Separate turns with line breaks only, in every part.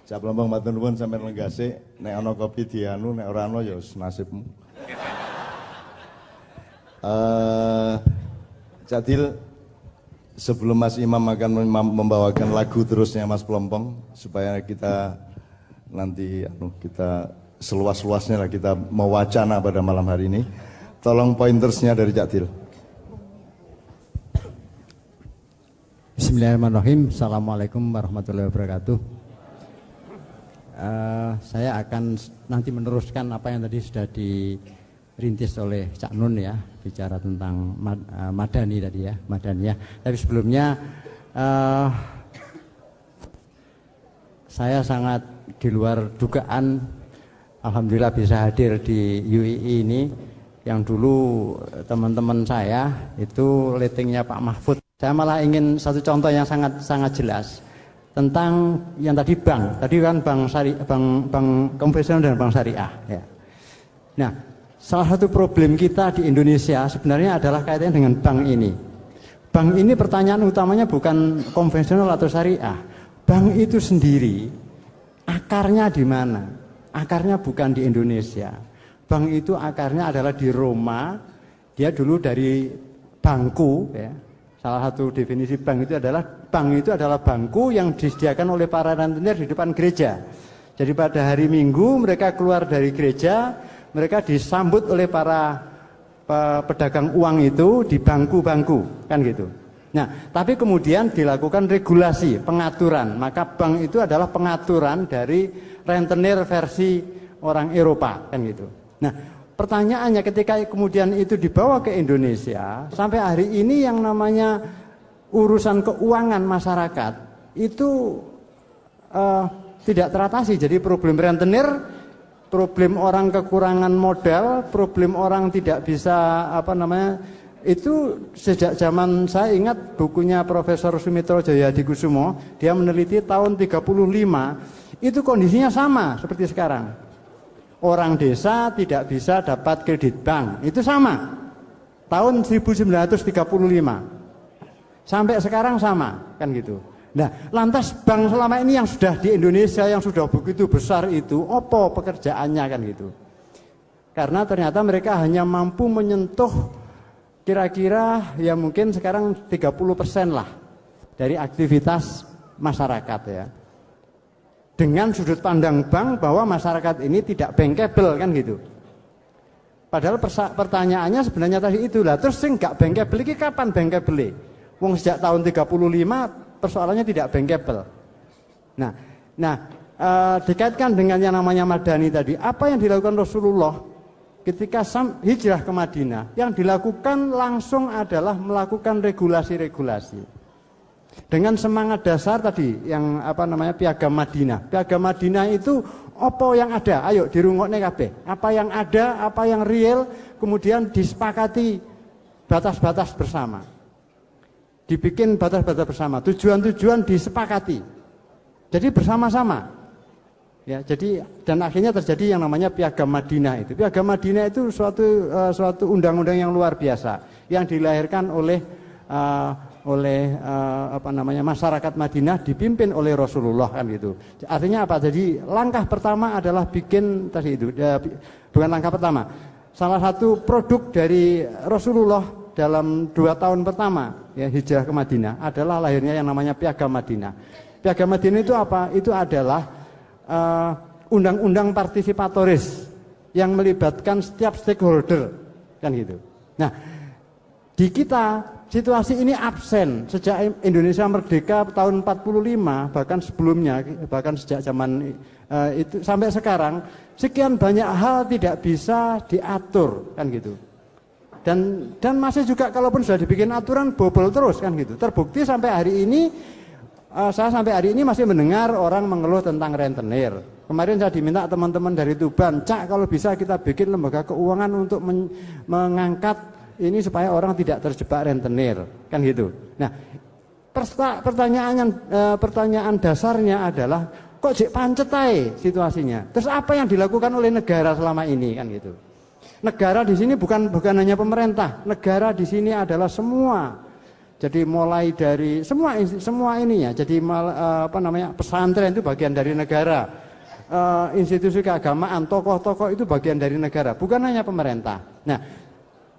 Cak Plompong matur nuwun sampeyan lenggase, nek ana kopi dianu, nek ora ana ya nasibmu. Cak Dil, sebelum Mas Imam akan membawakan lagu terusnya Mas Plompong supaya kita nanti kita seluas-luasnya lah kita mewacana pada malam hari ini. Tolong pointersnya dari Cak Dil.
Bismillahirrahmanirrahim. Assalamualaikum warahmatullahi wabarakatuh. Saya akan nanti meneruskan apa yang tadi sudah dirintis oleh Cak Nun ya, bicara tentang Madani tadi ya, Madaniyah. Tapi sebelumnya saya sangat di luar dugaan, alhamdulillah bisa hadir di UII ini. Yang dulu teman-teman saya itu ratingnya Pak Mahfud. Saya malah ingin satu contoh yang sangat jelas tentang yang tadi bank. Tadi kan bank konvensional dan bank syariah. Ya. Nah, salah satu problem kita di Indonesia sebenarnya adalah kaitannya dengan bank ini. Bank ini pertanyaan utamanya bukan konvensional atau syariah. Bank itu sendiri akarnya di mana? Akarnya bukan di Indonesia. Bank itu akarnya adalah di Roma. Dia dulu dari bangku ya. Salah satu definisi bank itu adalah bangku yang disediakan oleh para rentenir di depan gereja. Jadi pada hari Minggu mereka keluar dari gereja, mereka disambut oleh para pedagang uang itu di bangku-bangku, kan gitu. Nah, tapi kemudian dilakukan regulasi, pengaturan. Maka bank itu adalah pengaturan dari rentenir versi orang Eropa, kan gitu. Nah, pertanyaannya ketika kemudian itu dibawa ke Indonesia, sampai hari ini yang namanya urusan keuangan masyarakat itu tidak teratasi. Jadi problem rentenir, problem orang kekurangan modal, problem orang tidak bisa itu sejak zaman saya ingat bukunya Profesor Sumitro Jayadikusumo, dia meneliti tahun 35, itu kondisinya sama seperti sekarang. Orang desa tidak bisa dapat kredit bank, itu sama. Tahun 1935 sampai sekarang sama, kan gitu. Nah, lantas bank selama ini yang sudah di Indonesia yang sudah begitu besar itu, apa pekerjaannya, kan gitu. Karena ternyata mereka hanya mampu menyentuh kira-kira ya mungkin sekarang 30% lah dari aktivitas masyarakat ya. Dengan sudut pandang bank bahwa masyarakat ini tidak bankable, kan gitu. Padahal pertanyaannya sebenarnya tadi itulah. Terus sing gak bankable ini kapan bankable? Wong sejak tahun 35 persoalannya tidak bankable. Nah, dikaitkan dengan yang namanya Madani tadi, apa yang dilakukan Rasulullah ketika hijrah ke Madinah? Yang dilakukan langsung adalah melakukan regulasi-regulasi. Dengan semangat dasar tadi yang Piagam Madinah. Piagam Madinah itu apa yang ada? Ayo dirungokne kabeh. Apa yang ada, apa yang real, kemudian disepakati batas-batas bersama. Dibikin batas-batas bersama, tujuan-tujuan disepakati. Jadi bersama-sama. Ya, jadi dan akhirnya terjadi yang namanya Piagam Madinah itu. Piagam Madinah itu suatu undang-undang yang luar biasa yang dilahirkan oleh masyarakat Madinah dipimpin oleh Rasulullah, kan gitu. Artinya apa? Jadi langkah pertama adalah bikin tadi itu bukan langkah pertama. Salah satu produk dari Rasulullah dalam 2 tahun pertama ya hijrah ke Madinah adalah lahirnya yang namanya Piagam Madinah. Piagam Madinah itu apa? Itu adalah undang-undang partisipatoris yang melibatkan setiap stakeholder, kan gitu. Nah, di kita situasi ini absen sejak Indonesia merdeka tahun 45, bahkan sebelumnya, bahkan sejak zaman itu sampai sekarang, sekian banyak hal tidak bisa diatur, kan gitu. Dan masih juga kalaupun sudah dibikin aturan bobol terus, kan gitu. Terbukti sampai hari ini saya sampai hari ini masih mendengar orang mengeluh tentang rentenir. Kemarin saya diminta teman-teman dari Tuban, Cak kalau bisa kita bikin lembaga keuangan untuk mengangkat ini supaya orang tidak terjebak rentenir, kan gitu. Nah, pertanyaan dasarnya adalah kok jek pancet ae situasinya. Terus apa yang dilakukan oleh negara selama ini, kan gitu. Negara di sini bukan hanya pemerintah, negara di sini adalah semua. Jadi mulai dari semua ininya, jadi pesantren itu bagian dari negara, institusi keagamaan, tokoh-tokoh itu bagian dari negara, bukan hanya pemerintah. Nah,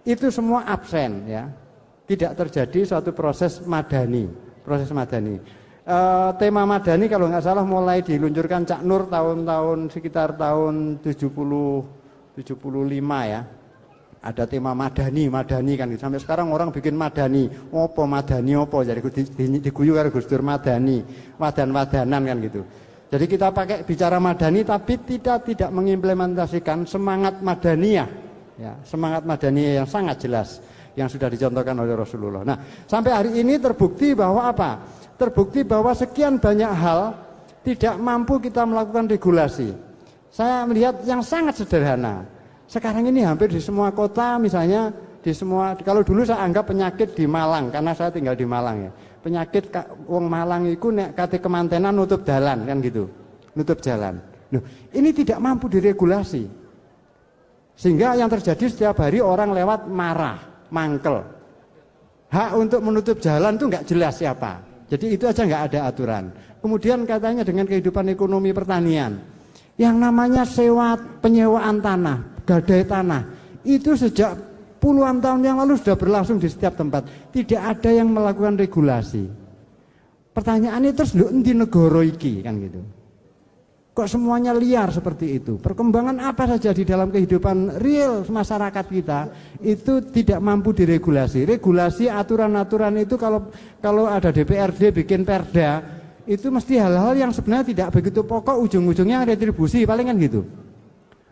itu semua absen ya, tidak terjadi suatu proses madani. Tema madani kalau nggak salah mulai diluncurkan Cak Nur sekitar tahun 75 ya. Ada tema madani kan gitu. Sampai sekarang orang bikin madani opo jadi diguyu karo Gus Dur madani, wadan-wadanan kan gitu. Jadi kita pakai bicara madani tapi tidak mengimplementasikan semangat madaniyah ya, semangat madaniyah yang sangat jelas yang sudah dicontohkan oleh Rasulullah. Nah, sampai hari ini terbukti bahwa apa? Terbukti bahwa sekian banyak hal tidak mampu kita melakukan regulasi. Saya melihat yang sangat sederhana. Sekarang ini hampir di semua kota, misalnya kalau dulu saya anggap penyakit di Malang, karena saya tinggal di Malang ya. Penyakit wong Malang itu nek kate kemantenan nutup jalan kan gitu. Nutup jalan. Loh, ini tidak mampu diregulasi. Sehingga yang terjadi setiap hari orang lewat marah, mangkel. Hak untuk menutup jalan itu nggak jelas siapa. Jadi itu aja nggak ada aturan. Kemudian katanya dengan kehidupan ekonomi pertanian, yang namanya penyewaan tanah, gadai tanah, itu sejak puluhan tahun yang lalu sudah berlangsung di setiap tempat. Tidak ada yang melakukan regulasi. Pertanyaannya terus lho endi negara iki kan gitu. Kok semuanya liar seperti itu? Perkembangan apa saja di dalam kehidupan real masyarakat kita itu tidak mampu diregulasi. Regulasi aturan-aturan itu kalau ada DPRD bikin perda itu mesti hal-hal yang sebenarnya tidak begitu pokok, ujung-ujungnya retribusi palingan gitu.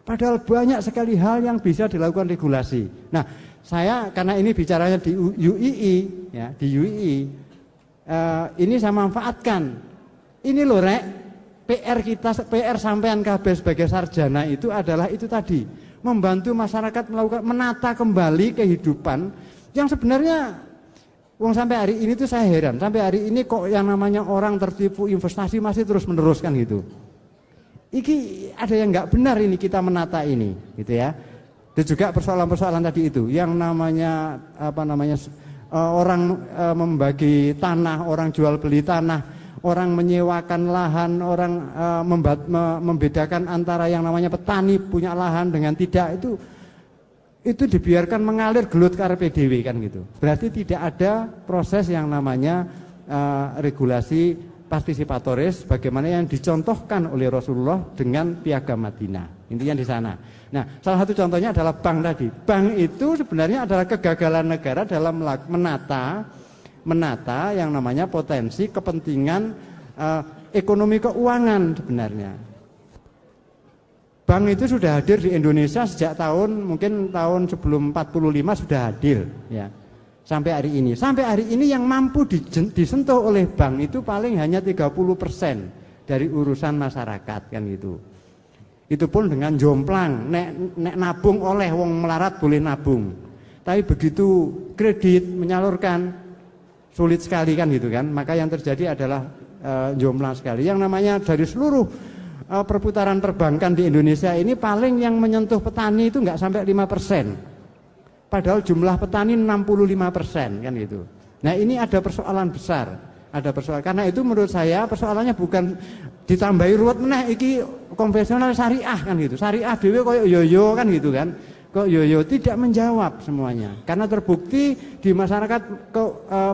Padahal banyak sekali hal yang bisa dilakukan regulasi. Nah, saya karena ini bicaranya di UII ya, di UII ini saya manfaatkan. Ini loh Rek, PR sampean KB sebagai sarjana itu adalah itu tadi, membantu masyarakat menata kembali kehidupan yang sebenarnya sampai hari ini tuh saya heran, sampai hari ini kok yang namanya orang tertipu investasi masih terus meneruskan gitu. Iki ada yang nggak benar ini kita menata ini, gitu ya. Dan juga persoalan-persoalan tadi itu, yang namanya orang membagi tanah, orang jual beli tanah, orang menyewakan lahan, orang membedakan antara yang namanya petani punya lahan dengan tidak, itu dibiarkan mengalir gelut karepe dhewe kan gitu. Berarti tidak ada proses yang namanya regulasi partisipatoris bagaimana yang dicontohkan oleh Rasulullah dengan Piagam Madinah. Intinya di sana. Nah, salah satu contohnya adalah bank tadi. Bank itu sebenarnya adalah kegagalan negara dalam menata yang namanya potensi kepentingan ekonomi keuangan sebenarnya. Bank itu sudah hadir di Indonesia sejak mungkin tahun sebelum 45 sudah hadir ya. Sampai hari ini yang mampu disentuh oleh bank itu paling hanya 30% dari urusan masyarakat kan gitu. Itu pun dengan jomplang, nek nabung oleh wong melarat boleh nabung. Tapi begitu kredit menyalurkan sulit sekali kan gitu kan. Maka yang terjadi adalah jomplang sekali. Yang namanya dari seluruh perputaran perbankan di Indonesia ini paling yang menyentuh petani itu nggak sampai 5%. Padahal jumlah petani 65% kan gitu. Nah ini ada persoalan besar, karena itu menurut saya persoalannya bukan ditambahi ruwet meneh iki konvensional syariah kan gitu. Syariah dhewe koyo yoyo kan gitu kan. Kok yoyo tidak menjawab semuanya. Karena terbukti di masyarakat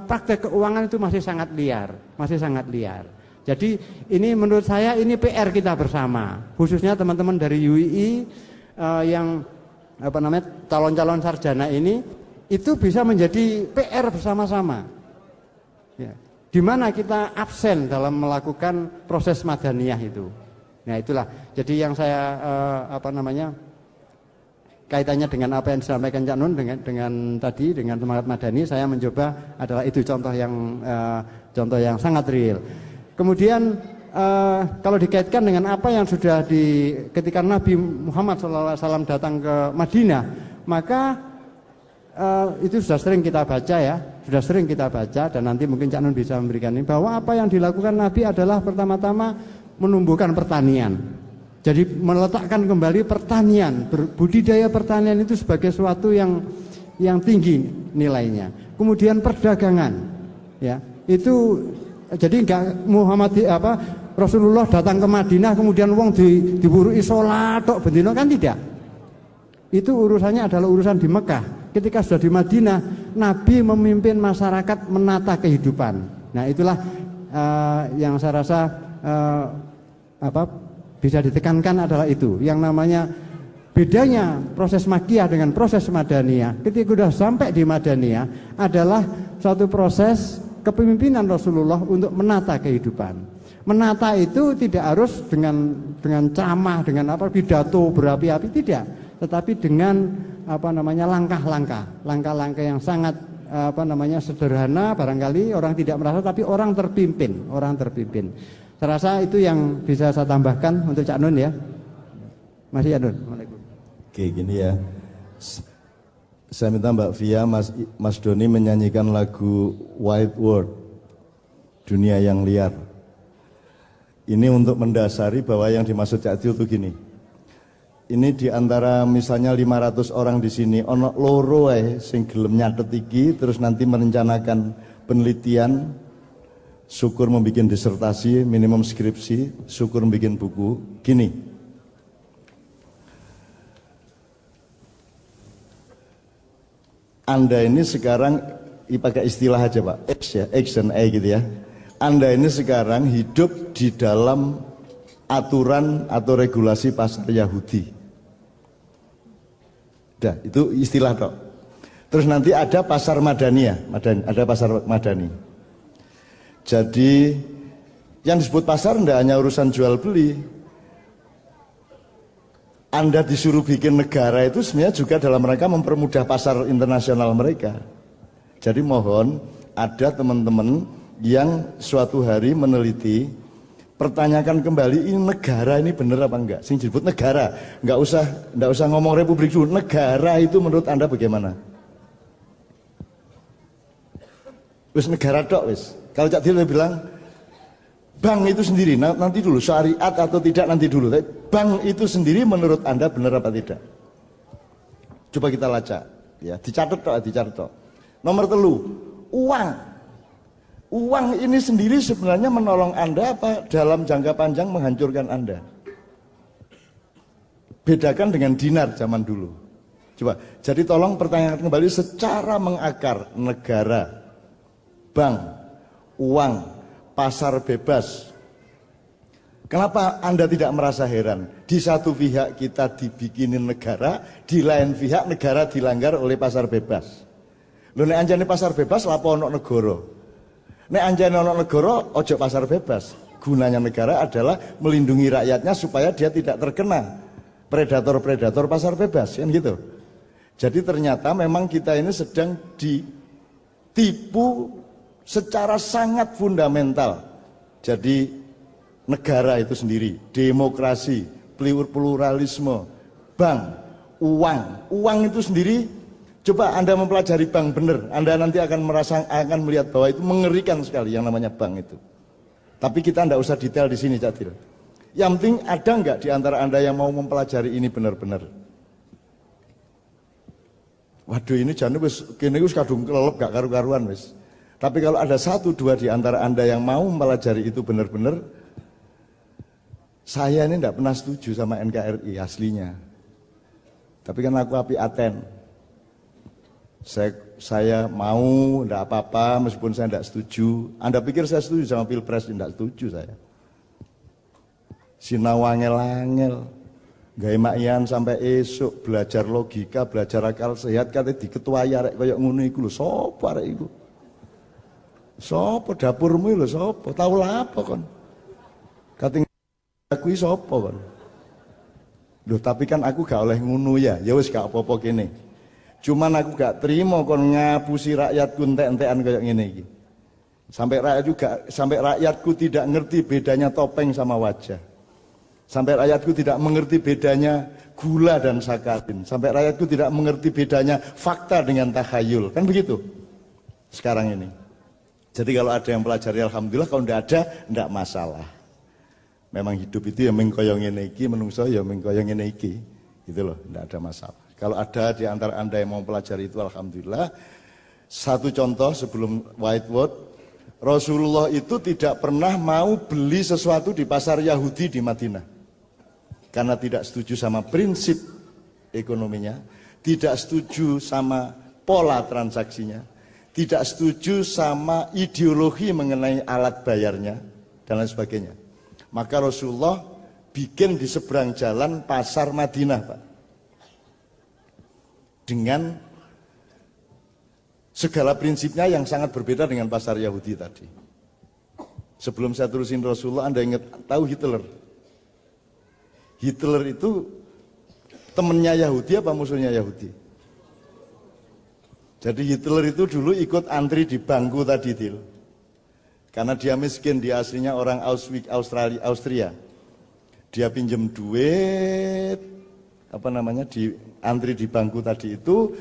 praktek keuangan itu masih sangat liar. Jadi ini menurut saya ini PR kita bersama, khususnya teman-teman dari UII yang calon-calon sarjana ini itu bisa menjadi PR bersama-sama. Ya. Di mana kita absen dalam melakukan proses madaniyah itu. Nah itulah. Jadi yang saya kaitannya dengan apa yang disampaikan Cak Nun dengan semangat madani, saya mencoba adalah itu contoh yang sangat real. Kemudian kalau dikaitkan dengan apa yang sudah ketika Nabi Muhammad SAW datang ke Madinah, maka itu sudah sering kita baca dan nanti mungkin Cak Nun bisa memberikan ini, bahwa apa yang dilakukan Nabi adalah pertama-tama menumbuhkan pertanian. Jadi meletakkan kembali pertanian, budidaya pertanian itu sebagai suatu yang tinggi nilainya. Kemudian perdagangan. Ya, itu jadi enggak Rasulullah datang ke Madinah kemudian wong diwuruki salat tok bendina kan tidak. Itu urusannya adalah urusan di Mekah. Ketika sudah di Madinah, Nabi memimpin masyarakat menata kehidupan. Nah, itulah yang saya rasa bisa ditekankan adalah itu. Yang namanya bedanya proses Makkiyah dengan proses Madaniyah. Ketika sudah sampai di Madaniyah adalah suatu proses kepemimpinan Rasulullah untuk menata kehidupan. Menata itu tidak harus dengan ceramah, dengan pidato berapi-api, tidak, tetapi dengan langkah-langkah yang sangat sederhana, barangkali orang tidak merasa, tapi orang terpimpin. Saya rasa itu yang bisa saya tambahkan untuk Cak Nun ya. Masih ya Nun.
Oke, gini ya. Saya minta Mbak Via, Mas Doni menyanyikan lagu Wide World, Dunia yang Liar. Ini untuk mendasari bahwa yang dimaksud Cak Tiu itu gini. Ini diantara misalnya 500 orang di sini, ono loro sing gelem nyatet iki, terus nanti merencanakan penelitian, syukur membuat disertasi, minimum skripsi, syukur membuat buku. Gini. Anda ini sekarang pakai istilah aja Pak, X dan Y gitu ya. Anda ini sekarang hidup di dalam aturan atau regulasi pasar Yahudi. Dah, itu istilah toh. Terus nanti ada pasar Madaniyah, ada pasar Madani. Jadi yang disebut pasar tidak hanya urusan jual beli. Anda disuruh bikin negara itu sebenarnya juga dalam rangka mempermudah pasar internasional mereka. Jadi mohon ada teman-teman yang suatu hari meneliti, pertanyakan kembali ini negara ini benar apa enggak? Sing disebut negara, enggak usah ngomong republik dulu. Negara itu menurut Anda bagaimana? Wis negara tok wis. Kalau Cak Dil bilang bank itu sendiri, nanti dulu syariat atau tidak nanti dulu. Bank itu sendiri menurut Anda benar apa tidak? Coba kita lacak, ya dicatat tok. Nomor 3, uang. Uang ini sendiri sebenarnya menolong Anda apa dalam jangka panjang menghancurkan Anda? Bedakan dengan dinar zaman dulu. Coba, jadi tolong pertanyakan kembali secara mengakar negara, bank, uang, pasar bebas. Kenapa Anda tidak merasa heran? Di satu pihak kita dibikinin negara, di lain pihak negara dilanggar oleh pasar bebas. Lho nek anjane pasar bebas lapo ono negara. Nek anjane ono negara ojo pasar bebas. Gunanya negara adalah melindungi rakyatnya supaya dia tidak terkena predator-predator pasar bebas, kan gitu. Jadi ternyata memang kita ini sedang ditipu secara sangat fundamental. Jadi negara itu sendiri, demokrasi, pluralisme, bank, uang itu sendiri. Coba Anda mempelajari bank benar, Anda nanti akan melihat bahwa itu mengerikan sekali yang namanya bank itu. Tapi kita tidak usah detail di sini, Cak Dil. Yang penting ada nggak di antara Anda yang mau mempelajari ini benar-benar? Waduh, ini jane wis kene wis kadung kelelep gak karu-karuan wis. Tapi kalau ada 1-2 di antara Anda yang mau mempelajari itu benar-benar, saya ini tidak pernah setuju sama NKRI aslinya. Tapi kan aku api aten. Saya mau, tidak apa-apa, meskipun saya tidak setuju. Anda pikir saya setuju sama Pilpres? Tidak setuju saya. Sinau angel-angel, gawe makyan sampai esok, belajar logika, belajar akal sehat, katanya diketuai arek kayak ngono iku lho, sapa arek iku? Sapa dapurmu lho, sapa? Tahu lah apa kon? Kating aku sapa kon? Loh, tapi kan aku gak oleh ngono ya wis gak apa-apa kene. Cuman aku gak terima kon ngapusi rakyatku entek-entekan kayak ngene iki. Sampai rakyatku tidak ngerti bedanya topeng sama wajah. Sampai rakyatku tidak mengerti bedanya gula dan sakarin. Sampai rakyatku tidak mengerti bedanya fakta dengan takhayul. Kan begitu sekarang ini. Jadi kalau ada yang pelajari alhamdulillah, kalau tidak ada tidak masalah. Memang hidup itu ya mengkoyong ngene iki, menungso ya mengkoyong ngene iki. Gitu loh, tidak ada masalah. Kalau ada di antara Anda yang mau pelajari itu alhamdulillah. Satu contoh sebelum whiteboard, Rasulullah itu tidak pernah mau beli sesuatu di pasar Yahudi di Madinah. Karena tidak setuju sama prinsip ekonominya, tidak setuju sama pola transaksinya, tidak setuju sama ideologi mengenai alat bayarnya, dan lain sebagainya. Maka Rasulullah bikin di seberang jalan pasar Madinah, Pak. Dengan segala prinsipnya yang sangat berbeda dengan pasar Yahudi tadi. Sebelum saya terusin Rasulullah, Anda ingat tahu Hitler? Hitler itu temennya Yahudi apa musuhnya Yahudi? Jadi Hitler itu dulu ikut antri di bangku tadi, Til. Karena dia miskin, dia aslinya orang Austria. Dia pinjem duit, di antri di bangku tadi itu,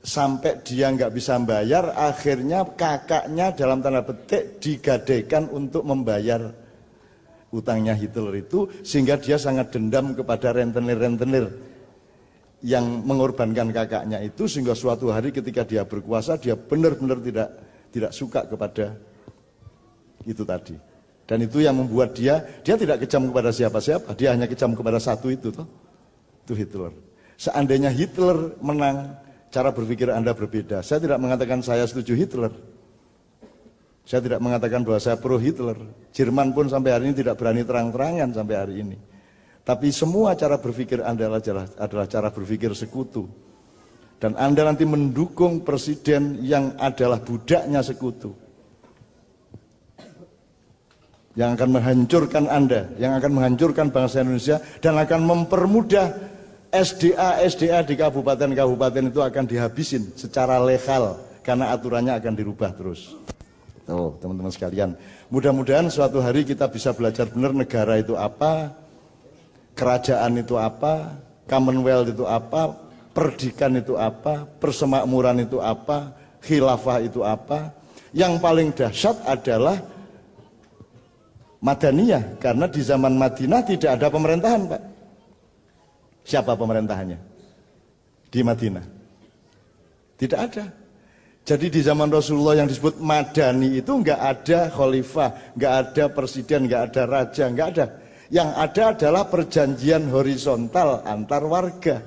sampai dia nggak bisa bayar, akhirnya kakaknya dalam tanda petik digadaikan untuk membayar utangnya Hitler itu, sehingga dia sangat dendam kepada rentenir-rentenir yang mengorbankan kakaknya itu, sehingga suatu hari ketika dia berkuasa, dia benar-benar tidak suka kepada itu tadi. Dan itu yang membuat dia tidak kejam kepada siapa-siapa, dia hanya kejam kepada satu itu toh. Itu Hitler. Seandainya Hitler menang, cara berpikir Anda berbeda. Saya tidak mengatakan saya setuju Hitler. Saya tidak mengatakan bahwa saya pro Hitler. Jerman pun sampai hari ini tidak berani terang-terangan sampai hari ini. Tapi semua cara berpikir Anda adalah cara berpikir sekutu. Dan Anda nanti mendukung presiden yang adalah budaknya sekutu. Yang akan menghancurkan Anda, yang akan menghancurkan bangsa Indonesia, dan akan mempermudah SDA di kabupaten-kabupaten itu akan dihabisin secara legal, karena aturannya akan dirubah terus. Tuh, teman-teman sekalian, mudah-mudahan suatu hari kita bisa belajar benar negara itu apa, kerajaan itu apa, Commonwealth itu apa, perdikan itu apa, persemakmuran itu apa, khilafah itu apa. Yang paling dahsyat adalah Madaniyah, karena di zaman Madinah tidak ada pemerintahan, Pak. Siapa pemerintahannya? Di Madinah. Tidak ada. Jadi di zaman Rasulullah yang disebut Madani itu nggak ada khalifah, nggak ada presiden, nggak ada raja, nggak ada. Yang ada adalah perjanjian horizontal antar warga.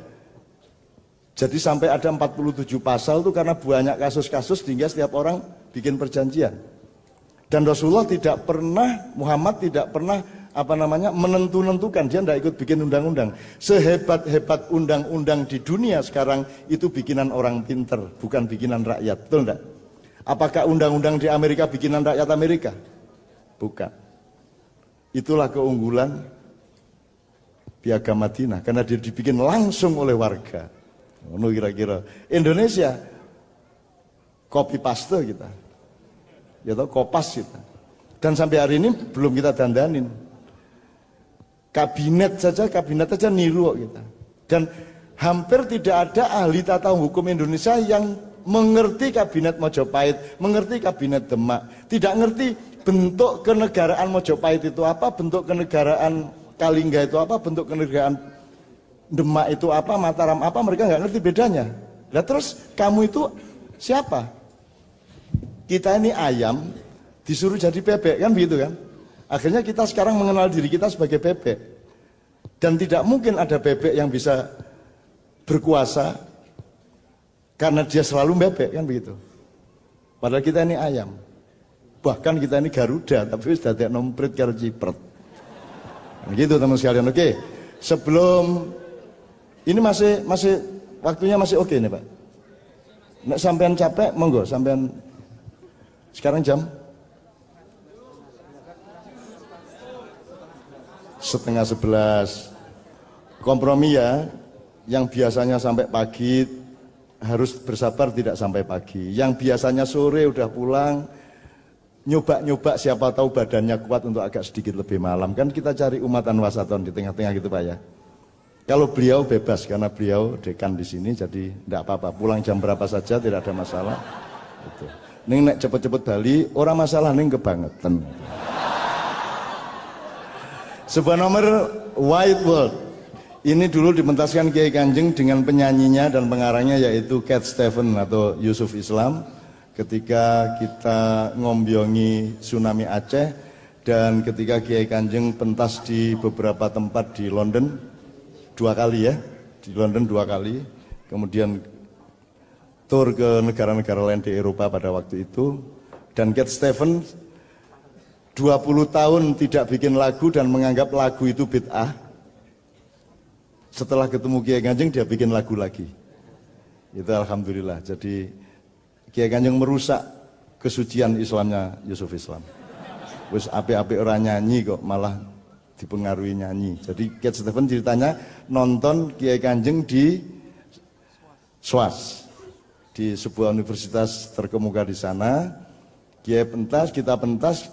Jadi sampai ada 47 pasal itu karena banyak kasus-kasus sehingga setiap orang bikin perjanjian. Dan Rasulullah tidak pernah, Muhammad tidak pernah menentukan, dia tidak ikut bikin undang-undang. Sehebat-hebat undang-undang di dunia sekarang itu bikinan orang pinter, bukan bikinan rakyat, betul enggak? Apakah undang-undang di Amerika bikinan rakyat Amerika? Bukan. Itulah keunggulan Piagam Madinah, karena dia dibikin langsung oleh warga. Kira-kira Indonesia copy paste kita, ya toh, kopas kita. Dan sampai hari ini belum kita dandanin. Kabinet saja niru kita. Dan hampir tidak ada ahli tata hukum Indonesia yang mengerti kabinet Mojopahit, mengerti kabinet Demak, tidak ngerti bentuk kenegaraan Mojopahit itu apa, bentuk kenegaraan Kalingga itu apa, bentuk kenegaraan Demak itu apa, Mataram apa, mereka nggak ngerti bedanya. Nah terus kamu itu siapa? Kita ini ayam disuruh jadi bebek, kan begitu kan? Akhirnya kita sekarang mengenal diri kita sebagai bebek. Dan tidak mungkin ada bebek yang bisa berkuasa karena dia selalu bebek, kan begitu. Padahal kita ini ayam. Bahkan kita ini Garuda, tapi sudah tidak nomprit karo cipret. Begitu teman sekalian. Oke. Sebelum ini masih waktunya masih oke nih, Pak. Nek sampean capek, monggo sampean. Sekarang jam 10:30. Kompromi ya, yang biasanya sampai pagi harus bersabar tidak sampai pagi. Yang biasanya sore udah pulang, nyoba-nyoba siapa tahu badannya kuat untuk agak sedikit lebih malam. Kan kita cari umatan wasaton di tengah-tengah gitu Pak ya. Kalau beliau bebas karena beliau dekan di sini, jadi tidak apa-apa. Pulang jam berapa saja tidak ada masalah. Gitu. Ning nek cepet-cepet bali, orang masalah ning kebangetan. Sebuah nomor White World. Ini dulu dipentaskan Kiai Kanjeng dengan penyanyinya dan pengarangnya yaitu Cat Stevens atau Yusuf Islam. ketika kita ngombyongi tsunami Aceh, dan ketika Kiai Kanjeng pentas di beberapa tempat di London 2 kali ya, di London 2 kali, kemudian tur ke negara-negara lain di Eropa pada waktu itu. Dan Cat Stevens 20 tahun tidak bikin lagu dan menganggap lagu itu bid'ah. Setelah ketemu Kiai Kanjeng dia bikin lagu lagi. Itu alhamdulillah. Jadi Kiai Kanjeng merusak kesucian Islamnya Yusuf Islam. Wis api-api orang nyanyi kok malah dipengaruhi nyanyi. Jadi Cat Stevens ceritanya nonton Kiai Kanjeng di SWAS, di sebuah universitas terkemuka di sana. Kiai pentas, kita pentas,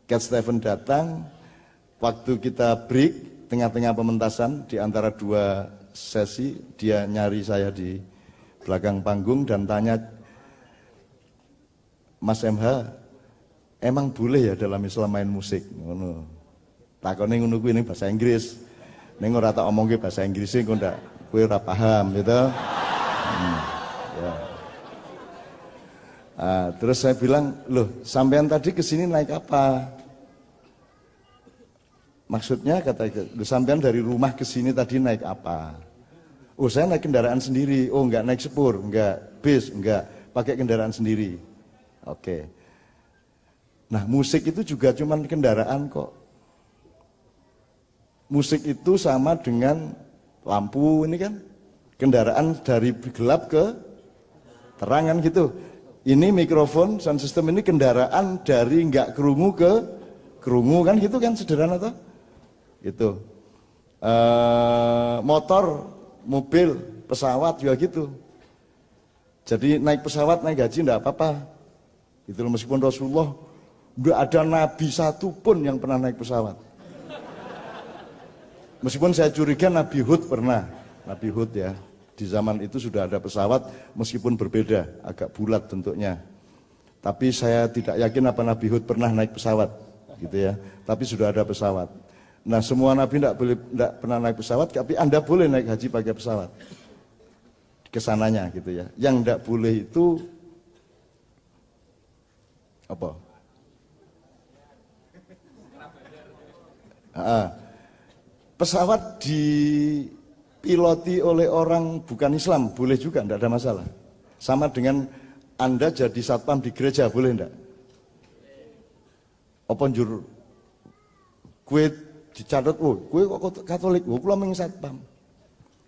Cat Stevens datang. Waktu kita break tengah-tengah pementasan di antara 2 sesi, dia nyari saya di belakang panggung dan tanya, Mas MH, emang boleh ya dalam Islam main musik? Ngono. Takone ngono kuwi ning bahasa Inggris. Ning ora tak omongke bahasa Inggris kok ndak kowe ora paham gitu. Ya. Terus saya bilang, "Loh, sampean tadi kesini naik apa?" Maksudnya kata sampean dari rumah ke sini tadi naik apa? Oh, saya naik kendaraan sendiri. Oh, enggak naik sepur, enggak bis, enggak, pakai kendaraan sendiri. Oke. Nah, musik itu juga cuman kendaraan kok. Musik itu sama dengan lampu ini kan. Kendaraan dari gelap ke terang kan gitu. Ini mikrofon, sound system ini kendaraan dari enggak kerungu ke kerungu kan gitu kan, sederhana toh? Gitu. Motor, mobil, pesawat juga gitu. Jadi naik pesawat, naik haji enggak apa-apa. Itu meskipun Rasulullah enggak ada nabi satu pun yang pernah naik pesawat. Meskipun saya curiga Nabi Hud pernah. Nabi Hud ya. Di zaman itu sudah ada pesawat meskipun berbeda, agak bulat bentuknya. Tapi saya tidak yakin apa Nabi Hud pernah naik pesawat gitu ya. Tapi sudah ada pesawat. Nah, semua nabi tidak pernah naik pesawat, tapi Anda boleh naik haji pakai pesawat. Kesananya gitu ya. Yang tidak boleh itu apa? Pesawat dipiloti oleh orang bukan Islam, boleh juga, tidak ada masalah. Sama dengan Anda jadi satpam di gereja, boleh enggak? Apa njur kue dicatat, oh kue kok Katolik, oh kula mung satpam.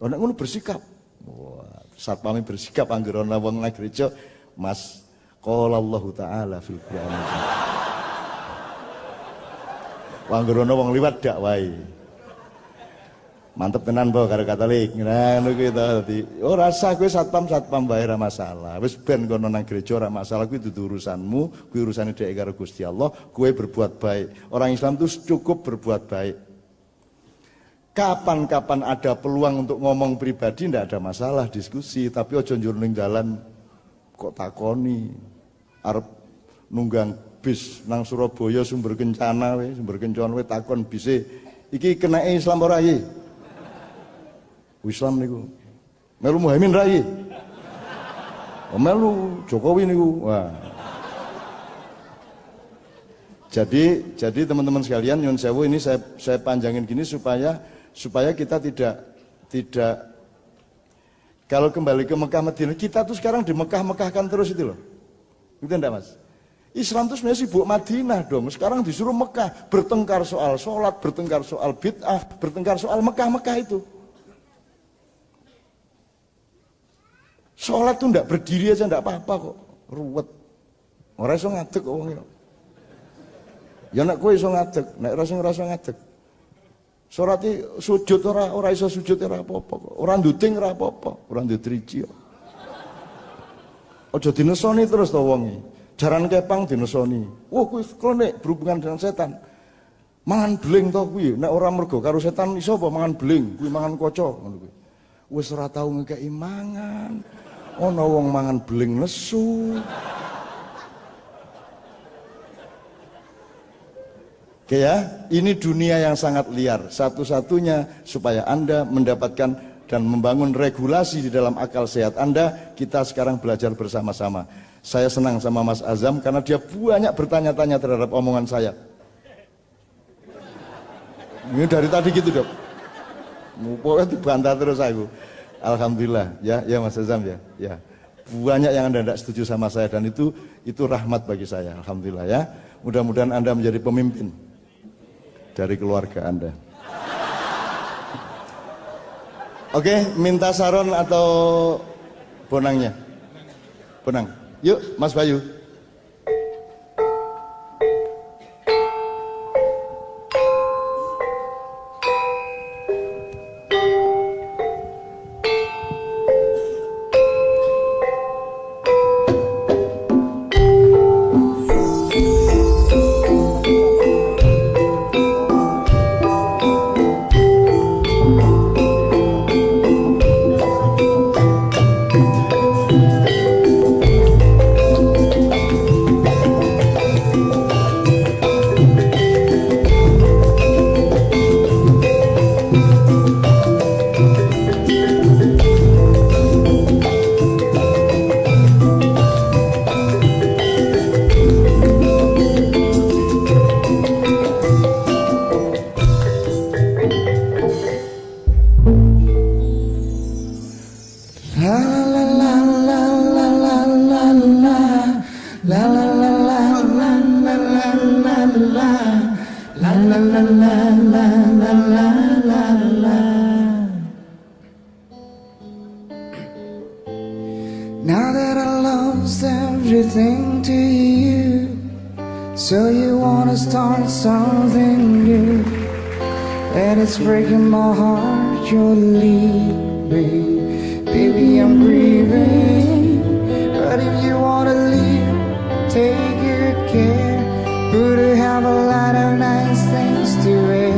Lha nek ngono bersikap. Wah, satpamnya bersikap anggere ana wong nang gereja, Mas, qala Allah taala fil Qur'an. Anggere ana wong liwat dak wae. Mantep tenan po karo Katolik. Nah ngono kuwi to dadi ora usah kowe satpam wae ora masalah. Wis ben kono nang gereja ora masalah, kuwi dudu urusanmu, kuwi urusane dhek karo Gusti Allah, kowe berbuat baik. Orang Islam itu cukup berbuat baik. Kapan-kapan ada peluang untuk ngomong pribadi ndak ada masalah, diskusi, tapi aja njur ning dalan kok takoni arep nunggang bis nang Surabaya Sumber Kencana we takon bise iki kenake Islam ora iki? Islam niku. Melu Muhammad Rai. Oh, melu Jokowi niku. Wah. Jadi teman-teman sekalian, nyun sewu ini saya panjangin gini supaya kita tidak kalau kembali ke Mekah Madinah, kita tuh sekarang di Mekah-Mekahkan terus itu loh. Gitu enggak, Mas? Islam tuh sebenarnya sibuk Madinah dong. Sekarang disuruh Mekah, bertengkar soal sholat, bertengkar soal bid'ah, bertengkar soal Mekah-Mekah itu. Sholat tuh ndak berdiri aja ndak apa-apa kok, ruwet. Ora iso ngadeg kok wong. Ya nek kowe iso ngadeg, nek ora iso ngadeg. Salat sujud ora iso sujud ora apa-apa kok. Ora nduting ora apa-apa, ora ndriji kok. Aja dinesoni terus to wonge. Jaran kepang dinesoni. Wah kuwi klonek berhubungan dengan setan. Mangan beling to kuwi, nek ora mergo karo setan iso apa mangan beling, kuwi mangan kaca ngono kuwi. Wis ora tau ngekeki mangan. Ana wong mangan beling nesu. Oke ya, ini dunia yang sangat liar. Satu-satunya supaya Anda mendapatkan dan membangun regulasi di dalam akal sehat Anda, kita sekarang belajar bersama-sama. Saya senang sama Mas Azam karena dia banyak bertanya-tanya terhadap omongan saya. Ini dari tadi gitu, Dok. Pokoknya dibantah terus aku. Alhamdulillah, ya Mas Azam ya. Ya. Banyak yang Anda tidak setuju sama saya dan itu rahmat bagi saya. Alhamdulillah ya. Mudah-mudahan Anda menjadi pemimpin dari keluarga Anda. Oke, minta saron atau bonangnya? Bonang. Yuk, Mas Bayu.
Now that I lost everything to you, so you wanna start something new, and it's breaking my heart you're leaving. Baby, I'm grieving, but if you wanna leave, take good care. But I have a lot of nice things to wear,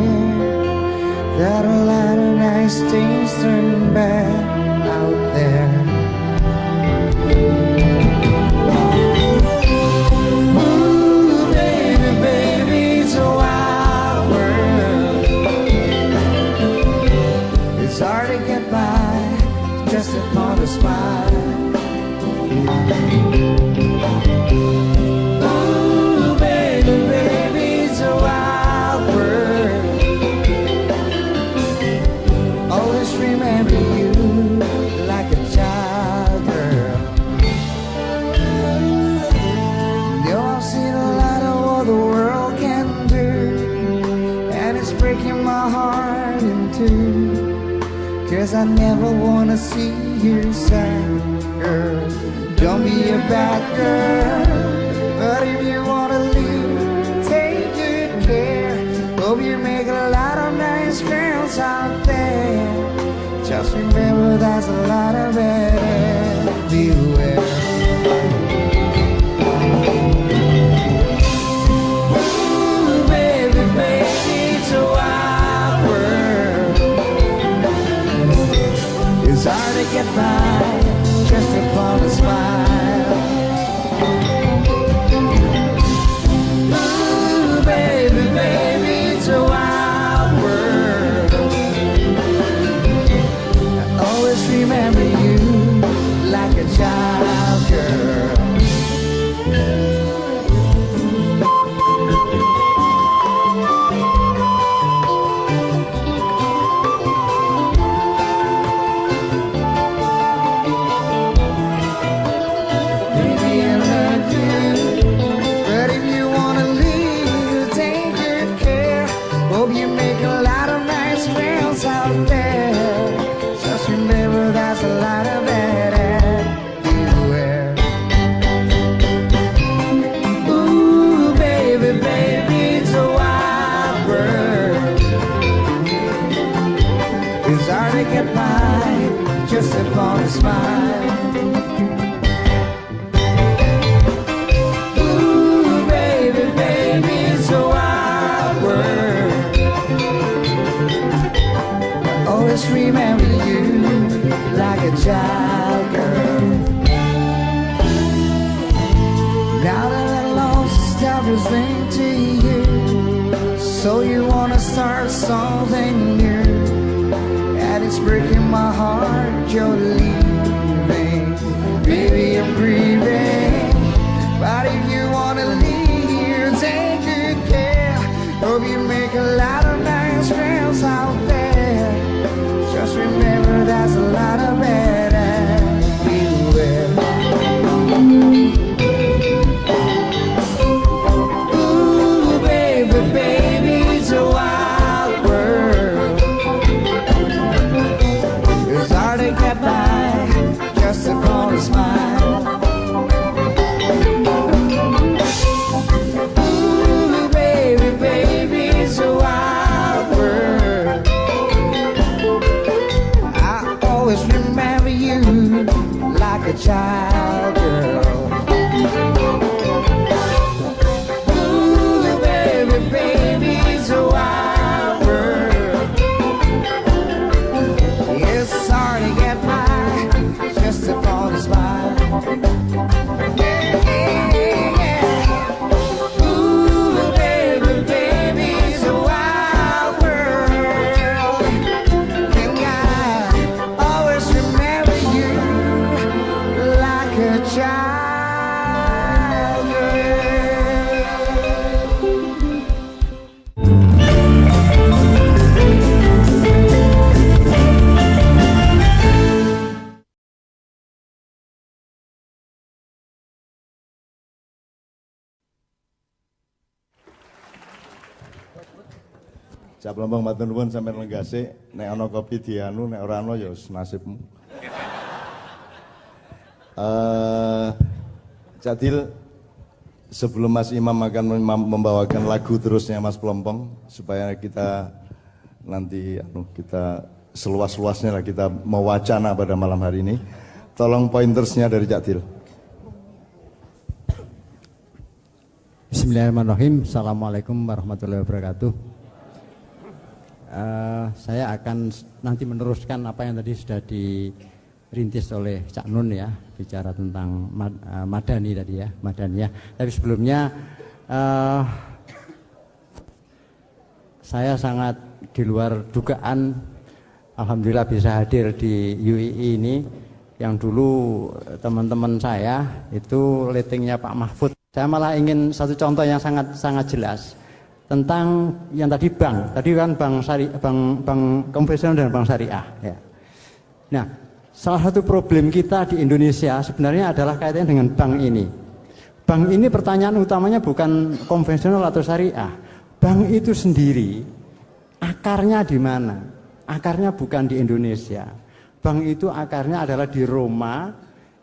got a lot of nice things turn bad out there. Just upon a smile. Ooh, baby, baby, it's a wild world. Always remember you like a child, girl. Yo, I've seen a lot of what the world can do, and it's breaking my heart in two. 'Cause I never wanna see you sad, girl. Don't be a bad girl, but if you wanna leave, take good care. Hope you make a lot of nice girls out there. Just remember there's a lot of it everywhere. Ooh, baby, baby, it's a wild world. It's hard to get by just upon a smile. Ooh, baby, baby, it's a wild world. I always remember you like a child, girl. Just upon a smile. Ooh, baby, baby, it's a wild world. I always remember you like a child, girl. Now that I lost everything to you, so you wanna start something new. It's breaking my heart, you're leaving. Baby, I'm grieving, child girl. Ooh, baby, baby's a wild world. It's hard to get by just to fall to smile. Yeah, yeah, yeah. Ooh, baby, baby's a wild world. And I always remember you like a child girl.
Cak Plompong matur nuwun sampeyan lenggase, nek ana kopi dianu, nek ora ana ya wis nasibmu. Cak Dil, sebelum Mas Imam akan membawakan lagu terusnya Mas Plompong supaya kita nanti kita seluas-luasnya lah kita mewacana pada malam hari ini. Tolong pointersnya dari Cak Dil.
Bismillahirrahmanirrahim. Assalamualaikum warahmatullahi wabarakatuh. Saya akan nanti meneruskan apa yang tadi sudah dirintis oleh Cak Nun ya, bicara tentang Madani tadi ya, Madaniyah. Tapi sebelumnya saya sangat di luar dugaan, alhamdulillah bisa hadir di UII ini. Yang dulu teman-teman saya itu ratingnya Pak Mahfud. Saya malah ingin satu contoh yang sangat jelas tentang yang tadi bank. Tadi kan bank konvensional dan bank syariah. Ya. Nah, salah satu problem kita di Indonesia sebenarnya adalah kaitannya dengan bank ini. Bank ini pertanyaan utamanya bukan konvensional atau syariah. Bank itu sendiri akarnya di mana? Akarnya bukan di Indonesia. Bank itu akarnya adalah di Roma.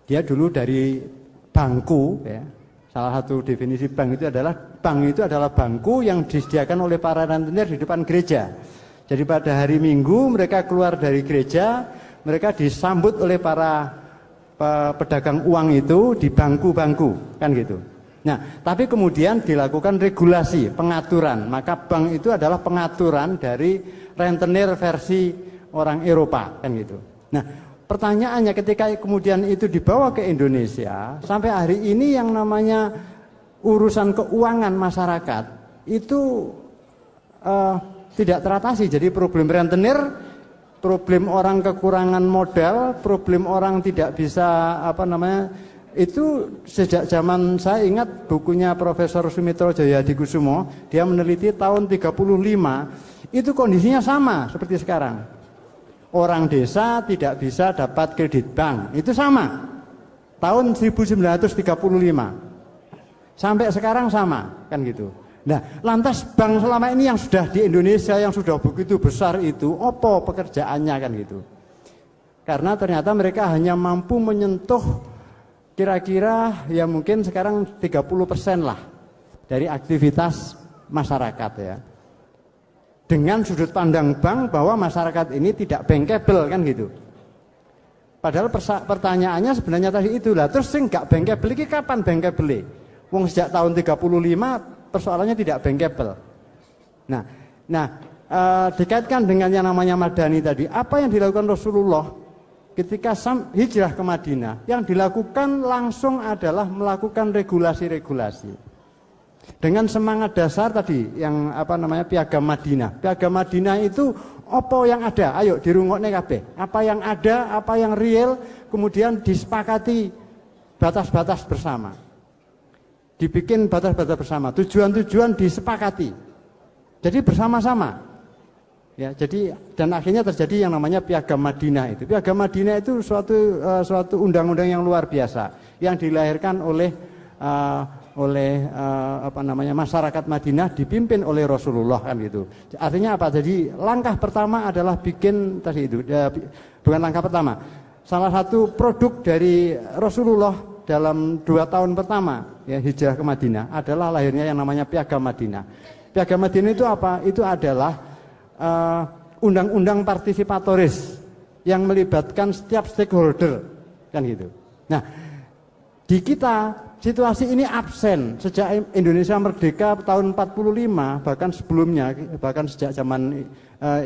Dia dulu dari bangku ya. Salah satu definisi bank itu adalah bangku yang disediakan oleh para rentenir di depan gereja. Jadi pada hari Minggu mereka keluar dari gereja, mereka disambut oleh para pedagang uang itu di bangku-bangku, kan gitu. Nah, tapi kemudian dilakukan regulasi, pengaturan. Maka bank itu adalah pengaturan dari rentenir versi orang Eropa, kan gitu. Nah, pertanyaannya ketika kemudian itu dibawa ke Indonesia, sampai hari ini yang namanya urusan keuangan masyarakat itu tidak teratasi. Jadi problem rentenir, problem orang kekurangan modal, problem orang tidak bisa itu sejak zaman saya ingat bukunya Profesor Sumitro Jayadikusumo, dia meneliti tahun 35, itu kondisinya sama seperti sekarang. Orang desa tidak bisa dapat kredit bank, itu sama tahun 1935 sampai sekarang sama, kan gitu. Nah, lantas bank selama ini yang sudah di Indonesia yang sudah begitu besar itu apa pekerjaannya, kan gitu. Karena ternyata mereka hanya mampu menyentuh kira-kira ya mungkin sekarang 30% lah dari aktivitas masyarakat ya. Dengan sudut pandang bank bahwa masyarakat ini tidak bankable, kan gitu. Padahal pertanyaannya sebenarnya tadi itulah. Terus sing gak bankable ini kapan bankable? Wong sejak tahun 35 persoalannya tidak bankable. Nah, dikaitkan dengan yang namanya Madani tadi, apa yang dilakukan Rasulullah ketika hijrah ke Madinah? Yang dilakukan langsung adalah melakukan regulasi-regulasi. Dengan semangat dasar tadi yang Piagam Madinah. Piagam Madinah itu apa yang ada? Ayo dirungokne kabeh. Apa yang ada, apa yang real, kemudian disepakati batas-batas bersama. Dibikin batas-batas bersama, tujuan-tujuan disepakati. Jadi bersama-sama. Ya, jadi dan akhirnya terjadi yang namanya Piagam Madinah itu. Piagam Madinah itu suatu undang-undang yang luar biasa yang dilahirkan oleh masyarakat Madinah dipimpin oleh Rasulullah, kan gitu. Artinya apa? Jadi langkah pertama adalah bikin tadi itu, bukan langkah pertama. Salah satu produk dari Rasulullah dalam 2 tahun pertama ya hijrah ke Madinah adalah lahirnya yang namanya Piagam Madinah. Piagam Madinah itu apa? Itu adalah undang-undang partisipatoris yang melibatkan setiap stakeholder, kan gitu. Nah, di kita situasi ini absen sejak Indonesia merdeka tahun 45, bahkan sebelumnya, bahkan sejak zaman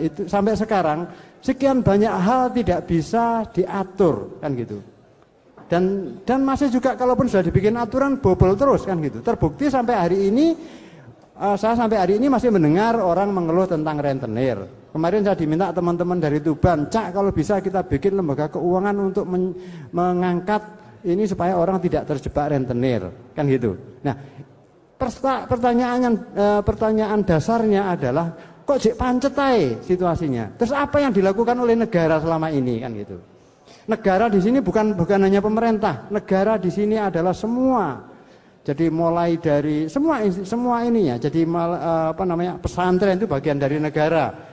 itu sampai sekarang, sekian banyak hal tidak bisa diatur kan gitu. Dan masih juga kalaupun sudah dibikin aturan bobol terus kan gitu. Terbukti sampai hari ini saya sampai hari ini masih mendengar orang mengeluh tentang rentenir. Kemarin saya diminta teman-teman dari Tuban, Cak kalau bisa kita bikin lembaga keuangan untuk mengangkat ini supaya orang tidak terjebak rentenir kan gitu. Nah, pertanyaan dasarnya adalah kok jek pancet ae situasinya. Terus apa yang dilakukan oleh negara selama ini kan gitu. Negara di sini bukan hanya pemerintah, negara di sini adalah semua. Jadi mulai dari semua ininya. Jadi pesantren itu bagian dari negara.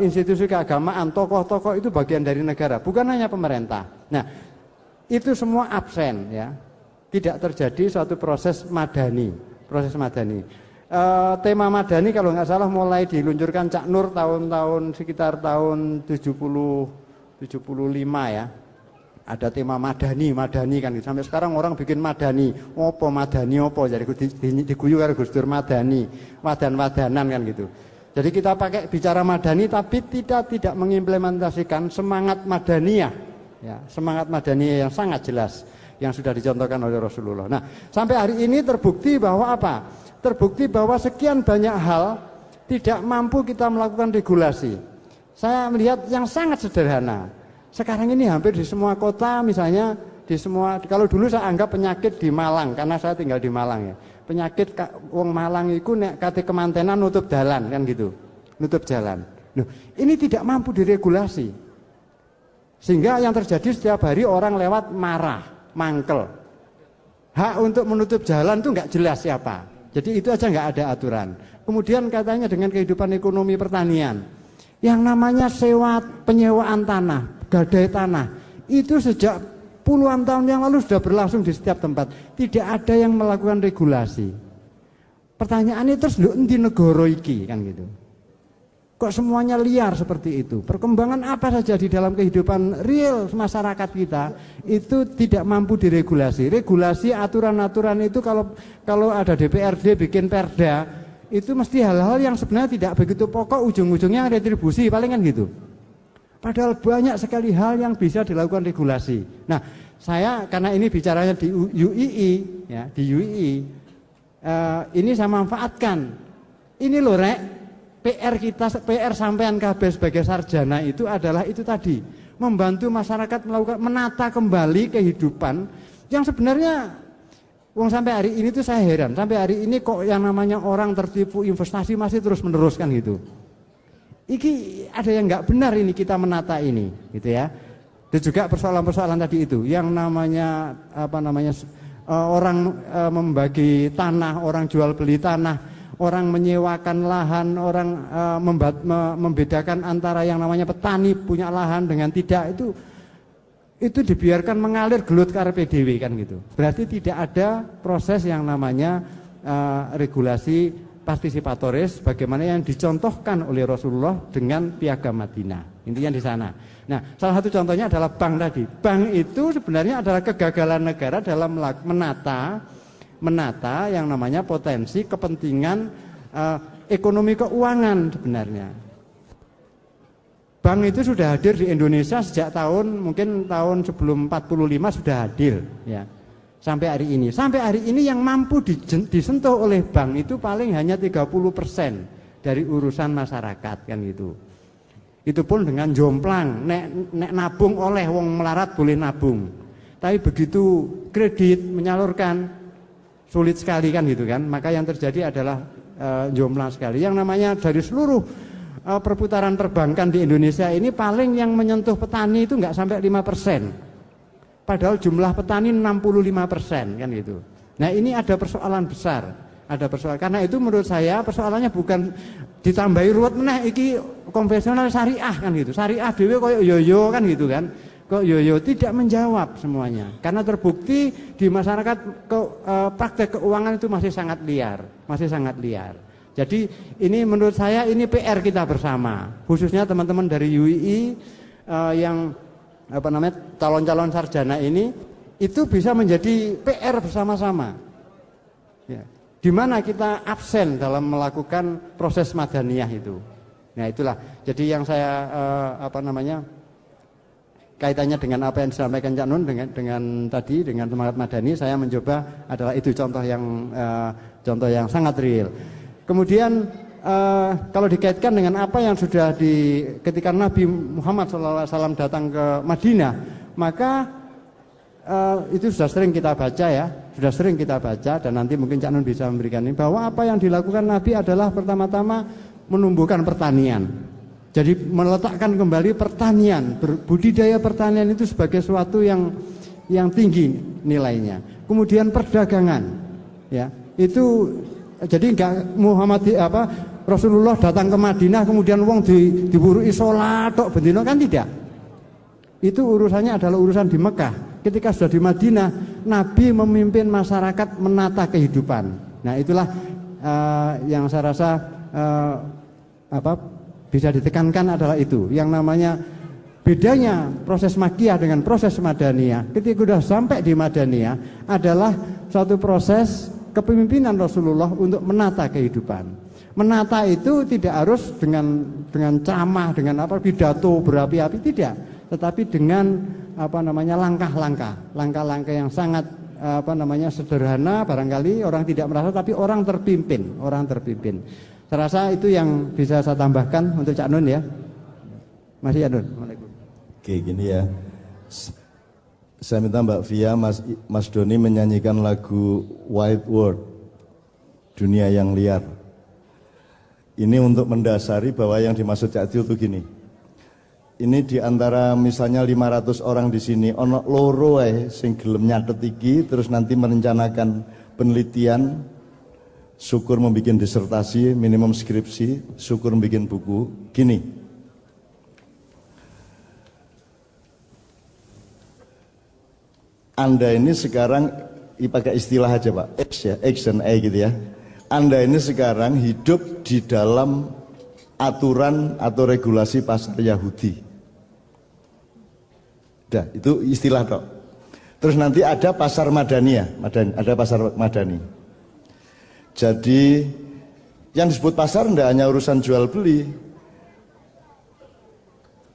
Institusi keagamaan, tokoh-tokoh itu bagian dari negara, bukan hanya pemerintah. Nah, itu semua absen ya. Tidak terjadi suatu proses madani. Tema madani kalau nggak salah mulai diluncurkan Cak Nur sekitar tahun 75 ya. Ada tema madani kan gitu. Sampai sekarang orang bikin madani opo jadi diguyu karo Gus Dur madani, wadan-wadanan kan gitu. Jadi kita pakai bicara madani tapi tidak mengimplementasikan semangat madaniyah ya, semangat madaniyah yang sangat jelas yang sudah dicontohkan oleh Rasulullah. Nah, sampai hari ini terbukti bahwa apa? Terbukti bahwa sekian banyak hal tidak mampu kita melakukan regulasi. Saya melihat yang sangat sederhana. Sekarang ini hampir di semua kota misalnya kalau dulu saya anggap penyakit di Malang karena saya tinggal di Malang ya. Penyakit wong Malang itu nek kate kemantenan nutup jalan kan gitu. Nutup jalan. Loh, ini tidak mampu diregulasi. Sehingga yang terjadi setiap hari orang lewat marah, mangkel. Hak untuk menutup jalan itu enggak jelas siapa. Jadi itu aja enggak ada aturan. Kemudian katanya dengan kehidupan ekonomi pertanian yang namanya penyewaan tanah, gadai tanah, itu sejak puluhan tahun yang lalu sudah berlangsung di setiap tempat. Tidak ada yang melakukan regulasi. Pertanyaannya terus lho endi negara iki kan gitu. Kok semuanya liar seperti itu? Perkembangan apa saja di dalam kehidupan real masyarakat kita itu tidak mampu diregulasi. Regulasi aturan-aturan itu kalau ada DPRD bikin perda itu mesti hal-hal yang sebenarnya tidak begitu pokok, ujung-ujungnya retribusi palingan gitu. Padahal banyak sekali hal yang bisa dilakukan regulasi. Nah, saya karena ini bicaranya di UII, ya, di UII, ini saya manfaatkan. Ini loh rek, PR sampean kabeh sebagai sarjana itu adalah itu tadi, membantu masyarakat menata kembali kehidupan yang sebenarnya. Sampai hari ini tuh saya heran, sampai hari ini kok yang namanya orang tertipu investasi masih terus meneruskan gitu. Iki ada yang nggak benar ini kita menata ini, gitu ya. Dan juga persoalan-persoalan tadi itu, yang namanya orang membagi tanah, orang jual beli tanah, orang menyewakan lahan, orang membedakan antara yang namanya petani punya lahan dengan tidak itu dibiarkan mengalir gelut karepe dhewe kan gitu. Berarti tidak ada proses yang namanya regulasi partisipatoris bagaimana yang dicontohkan oleh Rasulullah dengan Piagam Madinah. Intinya di sana. Nah, salah satu contohnya adalah bank tadi. Bank itu sebenarnya adalah kegagalan negara dalam menata yang namanya potensi kepentingan ekonomi keuangan sebenarnya. Bank itu sudah hadir di Indonesia sejak mungkin tahun sebelum 45 sudah hadir ya. Sampai hari ini yang mampu disentuh oleh bank itu paling hanya 30% dari urusan masyarakat kan gitu. Itu pun dengan jomplang, nek nabung oleh wong melarat boleh nabung. Tapi begitu kredit menyalurkan sulit sekali kan gitu kan. Maka yang terjadi adalah jomplang sekali. Yang namanya dari seluruh perputaran perbankan di Indonesia ini paling yang menyentuh petani itu enggak sampai 5%. Padahal jumlah petani 65% kan gitu. Nah, ini ada persoalan besar. Karena itu menurut saya persoalannya bukan ditambahi ruwet meneh iki konvensional syariah kan gitu. Syariah dhewe koyo yoyo kan gitu kan. Kok yoyo tidak menjawab semuanya. Karena terbukti di masyarakat praktek keuangan itu masih sangat liar. Jadi ini menurut saya ini PR kita bersama, khususnya teman-teman dari UII yang calon-calon sarjana ini itu bisa menjadi PR bersama-sama. Ya. Di mana kita absen dalam melakukan proses madaniyah itu. Nah itulah. Jadi yang saya kaitannya dengan apa yang disampaikan Cak Nun dengan tadi dengan semangat madani, saya mencoba adalah itu contoh yang sangat real. Kemudian kalau dikaitkan dengan apa yang sudah ketika Nabi Muhammad SAW datang ke Madinah, maka itu sudah sering kita baca ya, dan nanti mungkin Cak Nun bisa memberikan ini, bahwa apa yang dilakukan Nabi adalah pertama-tama menumbuhkan pertanian. Jadi meletakkan kembali pertanian, budidaya pertanian itu sebagai suatu yang tinggi nilainya. Kemudian perdagangan, ya itu jadi enggak Rasulullah datang ke Madinah kemudian wong diburui sholat tok bendino, kan tidak. Itu urusannya adalah urusan di Mekah. Ketika sudah di Madinah, Nabi memimpin masyarakat menata kehidupan. Nah itulah yang saya rasa bisa ditekankan adalah itu, yang namanya bedanya proses Makkiyah dengan proses Madaniyah. Ketika sudah sampai di Madaniyah adalah suatu proses kepemimpinan Rasulullah untuk menata kehidupan. Menata itu tidak harus dengan ceramah, dengan pidato berapi-api, tidak, tetapi dengan langkah-langkah yang sangat sederhana, barangkali orang tidak merasa, tapi orang terpimpin. Saya rasa itu yang bisa saya tambahkan untuk Cak Nun ya. Masih ya Nun.
Oke, gini ya. Saya minta Mbak Via, Mas Doni menyanyikan lagu Wide World, Dunia yang Liar. Ini untuk mendasari bahwa yang dimaksud Cak Tio itu gini. Ini di antara misalnya 500 orang di sini, ono loro sing gelem nyatet iki, terus nanti merencanakan penelitian, syukur membuat disertasi, minimum skripsi, syukur membuat buku. Gini, Anda ini sekarang, pakai istilah aja Pak, X dan Y gitu ya. Anda ini sekarang hidup di dalam aturan atau regulasi pasar Yahudi. Dah, itu istilah Dok. Terus nanti ada pasar Madaniyah, ada pasar Madani. Jadi yang disebut pasar tidak hanya urusan jual beli.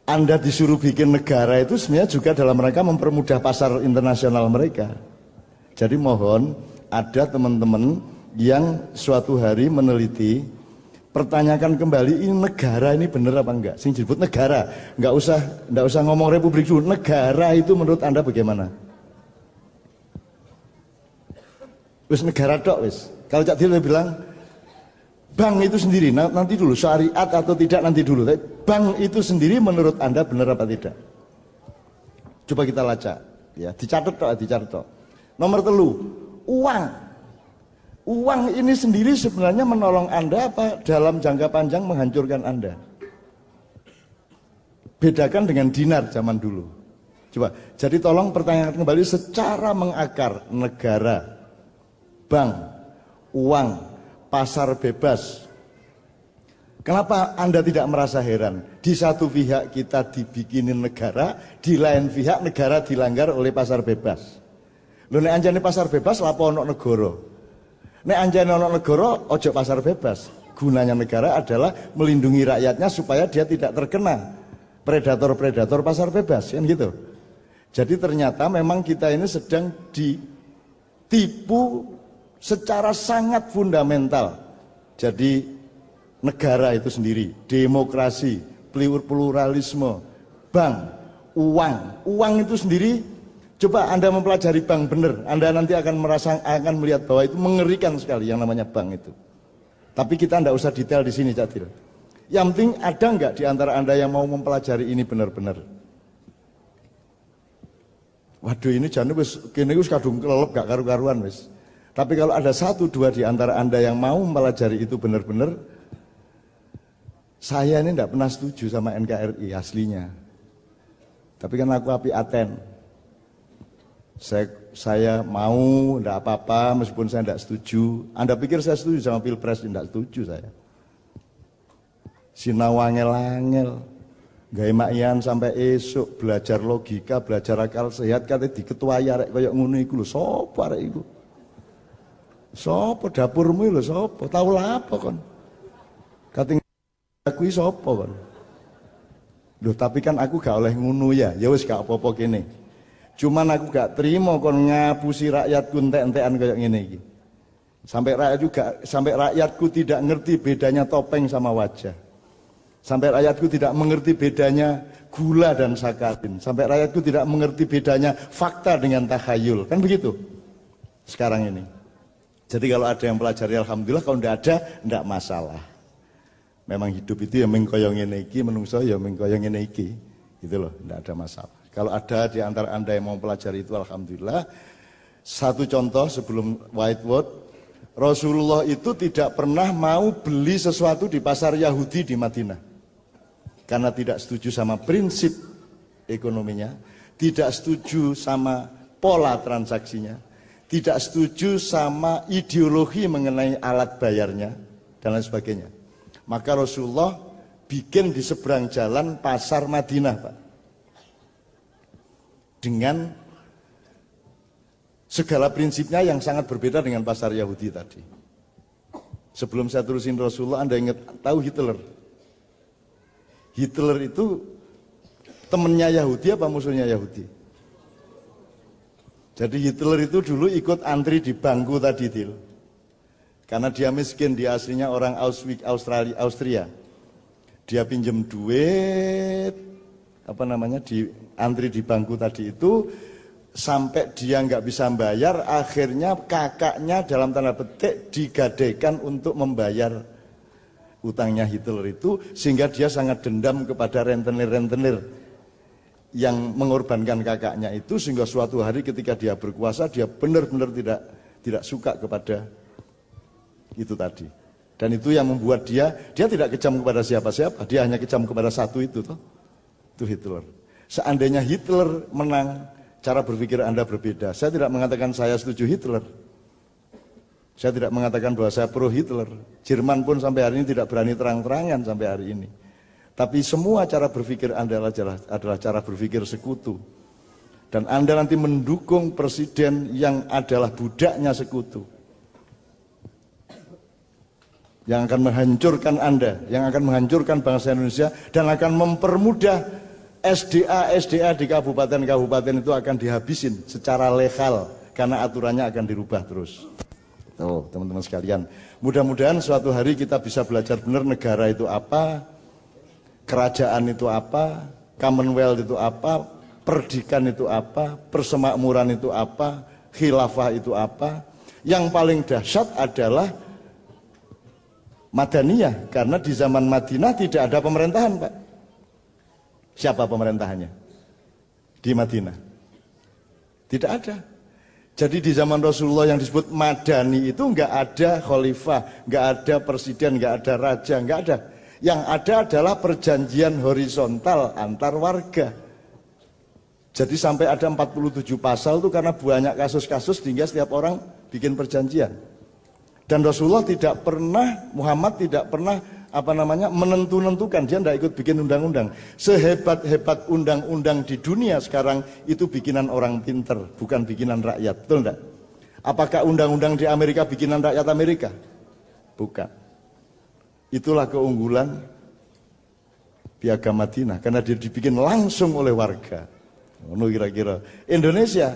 Anda disuruh bikin negara itu sebenarnya juga dalam rangka mempermudah pasar internasional mereka. Jadi mohon ada teman-teman yang suatu hari meneliti, pertanyakan kembali ini negara ini benar apa enggak. Sing disebut negara, enggak usah ngomong republik dulu. Negara itu menurut Anda bagaimana? Wis negara tok wis. Kalau Cak Dil bilang bank itu sendiri, nanti dulu syariat atau tidak nanti dulu. Bank itu sendiri menurut Anda benar apa tidak? Coba kita lacak, ya dicatat tok. Nomor 3, uang. Uang ini sendiri sebenarnya menolong Anda apa dalam jangka panjang menghancurkan Anda? Bedakan dengan dinar zaman dulu. Coba, jadi tolong pertanyakan kembali secara mengakar negara, bank, uang, pasar bebas. Kenapa Anda tidak merasa heran? Di satu pihak kita dibikinin negara, di lain pihak negara dilanggar oleh pasar bebas. Lho nek anjane pasar bebas lapo ono negara. Nek anjane ono negara ojo pasar bebas. Gunanya negara adalah melindungi rakyatnya supaya dia tidak terkena predator-predator pasar bebas, kan gitu. Jadi ternyata memang kita ini sedang ditipu secara sangat fundamental. Jadi negara itu sendiri, demokrasi, pluralisme, bank, uang itu sendiri. Coba Anda mempelajari bank benar, Anda nanti akan melihat bahwa itu mengerikan sekali yang namanya bank itu. Tapi kita tidak usah detail di sini, Cak Dil. Yang penting ada nggak di antara Anda yang mau mempelajari ini benar-benar? Waduh, ini jane wis kene wis kadung kelelep gak karu-karuan wis. Tapi kalau ada 1-2 di antara Anda yang mau mempelajari itu benar-benar, saya ini tidak pernah setuju sama NKRI aslinya. Tapi kan aku api aten. Saya mau, tidak apa-apa, meskipun saya tidak setuju. Anda pikir saya setuju sama Pilpres? Tidak setuju saya. Sinau angel-angel. gawe makian sampai esuk belajar logika, belajar akal sehat kate diketuai arek kaya ngono iku lho. Sapa arek iku? Sapa dapurmu lho sapa? Tahu lah apa kon? Kating aku iki sapa kon? Loh tapi kan aku gak oleh ngono ya. Ya wis gak apa-apa kene. Cuman aku gak terima kon ngapusi rakyatku entek-entekan kaya ngene iki. Sampai rakyatku tidak ngerti bedanya topeng sama wajah. Sampai rakyatku tidak mengerti bedanya gula dan sakarin. Sampai rakyatku tidak mengerti bedanya fakta dengan takhayul. Kan begitu sekarang ini. Jadi kalau ada yang pelajari alhamdulillah, kalau tidak ada, tidak masalah. Memang hidup itu ya mengkoyo ngene iki, menungso ya mengkoyo ngene iki. Gitu loh, tidak ada masalah. Kalau ada di antara Anda yang mau pelajari itu alhamdulillah. Satu contoh sebelum whiteboard, Rasulullah itu tidak pernah mau beli sesuatu di pasar Yahudi di Madinah. Karena tidak setuju sama prinsip ekonominya, tidak setuju sama pola transaksinya, tidak setuju sama ideologi mengenai alat bayarnya, dan lain sebagainya. Maka Rasulullah bikin di seberang jalan pasar Madinah, Pak. Dengan segala prinsipnya yang sangat berbeda dengan pasar Yahudi tadi. Sebelum saya terusin Rasulullah, Anda ingat tahu Hitler? Hitler itu temennya Yahudi apa musuhnya Yahudi? Jadi Hitler itu dulu ikut antri di bangku tadi, Til. Karena dia miskin, dia aslinya orang Austria. Dia pinjem duit, di antri di bangku tadi itu, sampai dia nggak bisa bayar, akhirnya kakaknya dalam tanda petik digadaikan untuk membayar utangnya Hitler itu, sehingga dia sangat dendam kepada rentenir-rentenir yang mengorbankan kakaknya itu, sehingga suatu hari ketika dia berkuasa, dia benar-benar tidak suka kepada itu tadi. Dan itu yang membuat dia tidak kejam kepada siapa-siapa, dia hanya kejam kepada satu itu toh. Itu Hitler. Seandainya Hitler menang, cara berpikir Anda berbeda. Saya tidak mengatakan saya setuju Hitler. Saya tidak mengatakan bahwa saya pro Hitler. Jerman pun sampai hari ini tidak berani terang-terangan sampai hari ini. Tapi semua cara berpikir Anda adalah cara berpikir sekutu. Dan Anda nanti mendukung presiden yang adalah budaknya sekutu. Yang akan menghancurkan Anda, yang akan menghancurkan bangsa Indonesia, dan akan mempermudah SDA di kabupaten-kabupaten itu akan dihabisin secara legal, karena aturannya akan dirubah terus. Tuh, teman-teman sekalian, mudah-mudahan suatu hari kita bisa belajar benar negara itu apa, kerajaan itu apa, Commonwealth itu apa, perdikan itu apa, persemakmuran itu apa, khilafah itu apa. Yang paling dahsyat adalah Madaniyah, karena di zaman Madinah tidak ada pemerintahan, Pak. Siapa pemerintahannya? Di Madinah tidak ada. Jadi di zaman Rasulullah yang disebut Madani itu nggak ada khalifah, nggak ada presiden, nggak ada raja, nggak ada. Yang ada adalah perjanjian horizontal antar warga. Jadi sampai ada 47 pasal itu karena banyak kasus-kasus sehingga setiap orang bikin perjanjian. Dan Rasulullah tidak pernah, Muhammad tidak pernah menentukan, dia tidak ikut bikin undang-undang. Sehebat-hebat undang-undang di dunia sekarang itu bikinan orang pinter, bukan bikinan rakyat, betul enggak? Apakah undang-undang di Amerika bikinan rakyat Amerika? Bukan. Itulah keunggulan Piagam Madinah, karena dia dibikin langsung oleh warga. Kira-kira Indonesia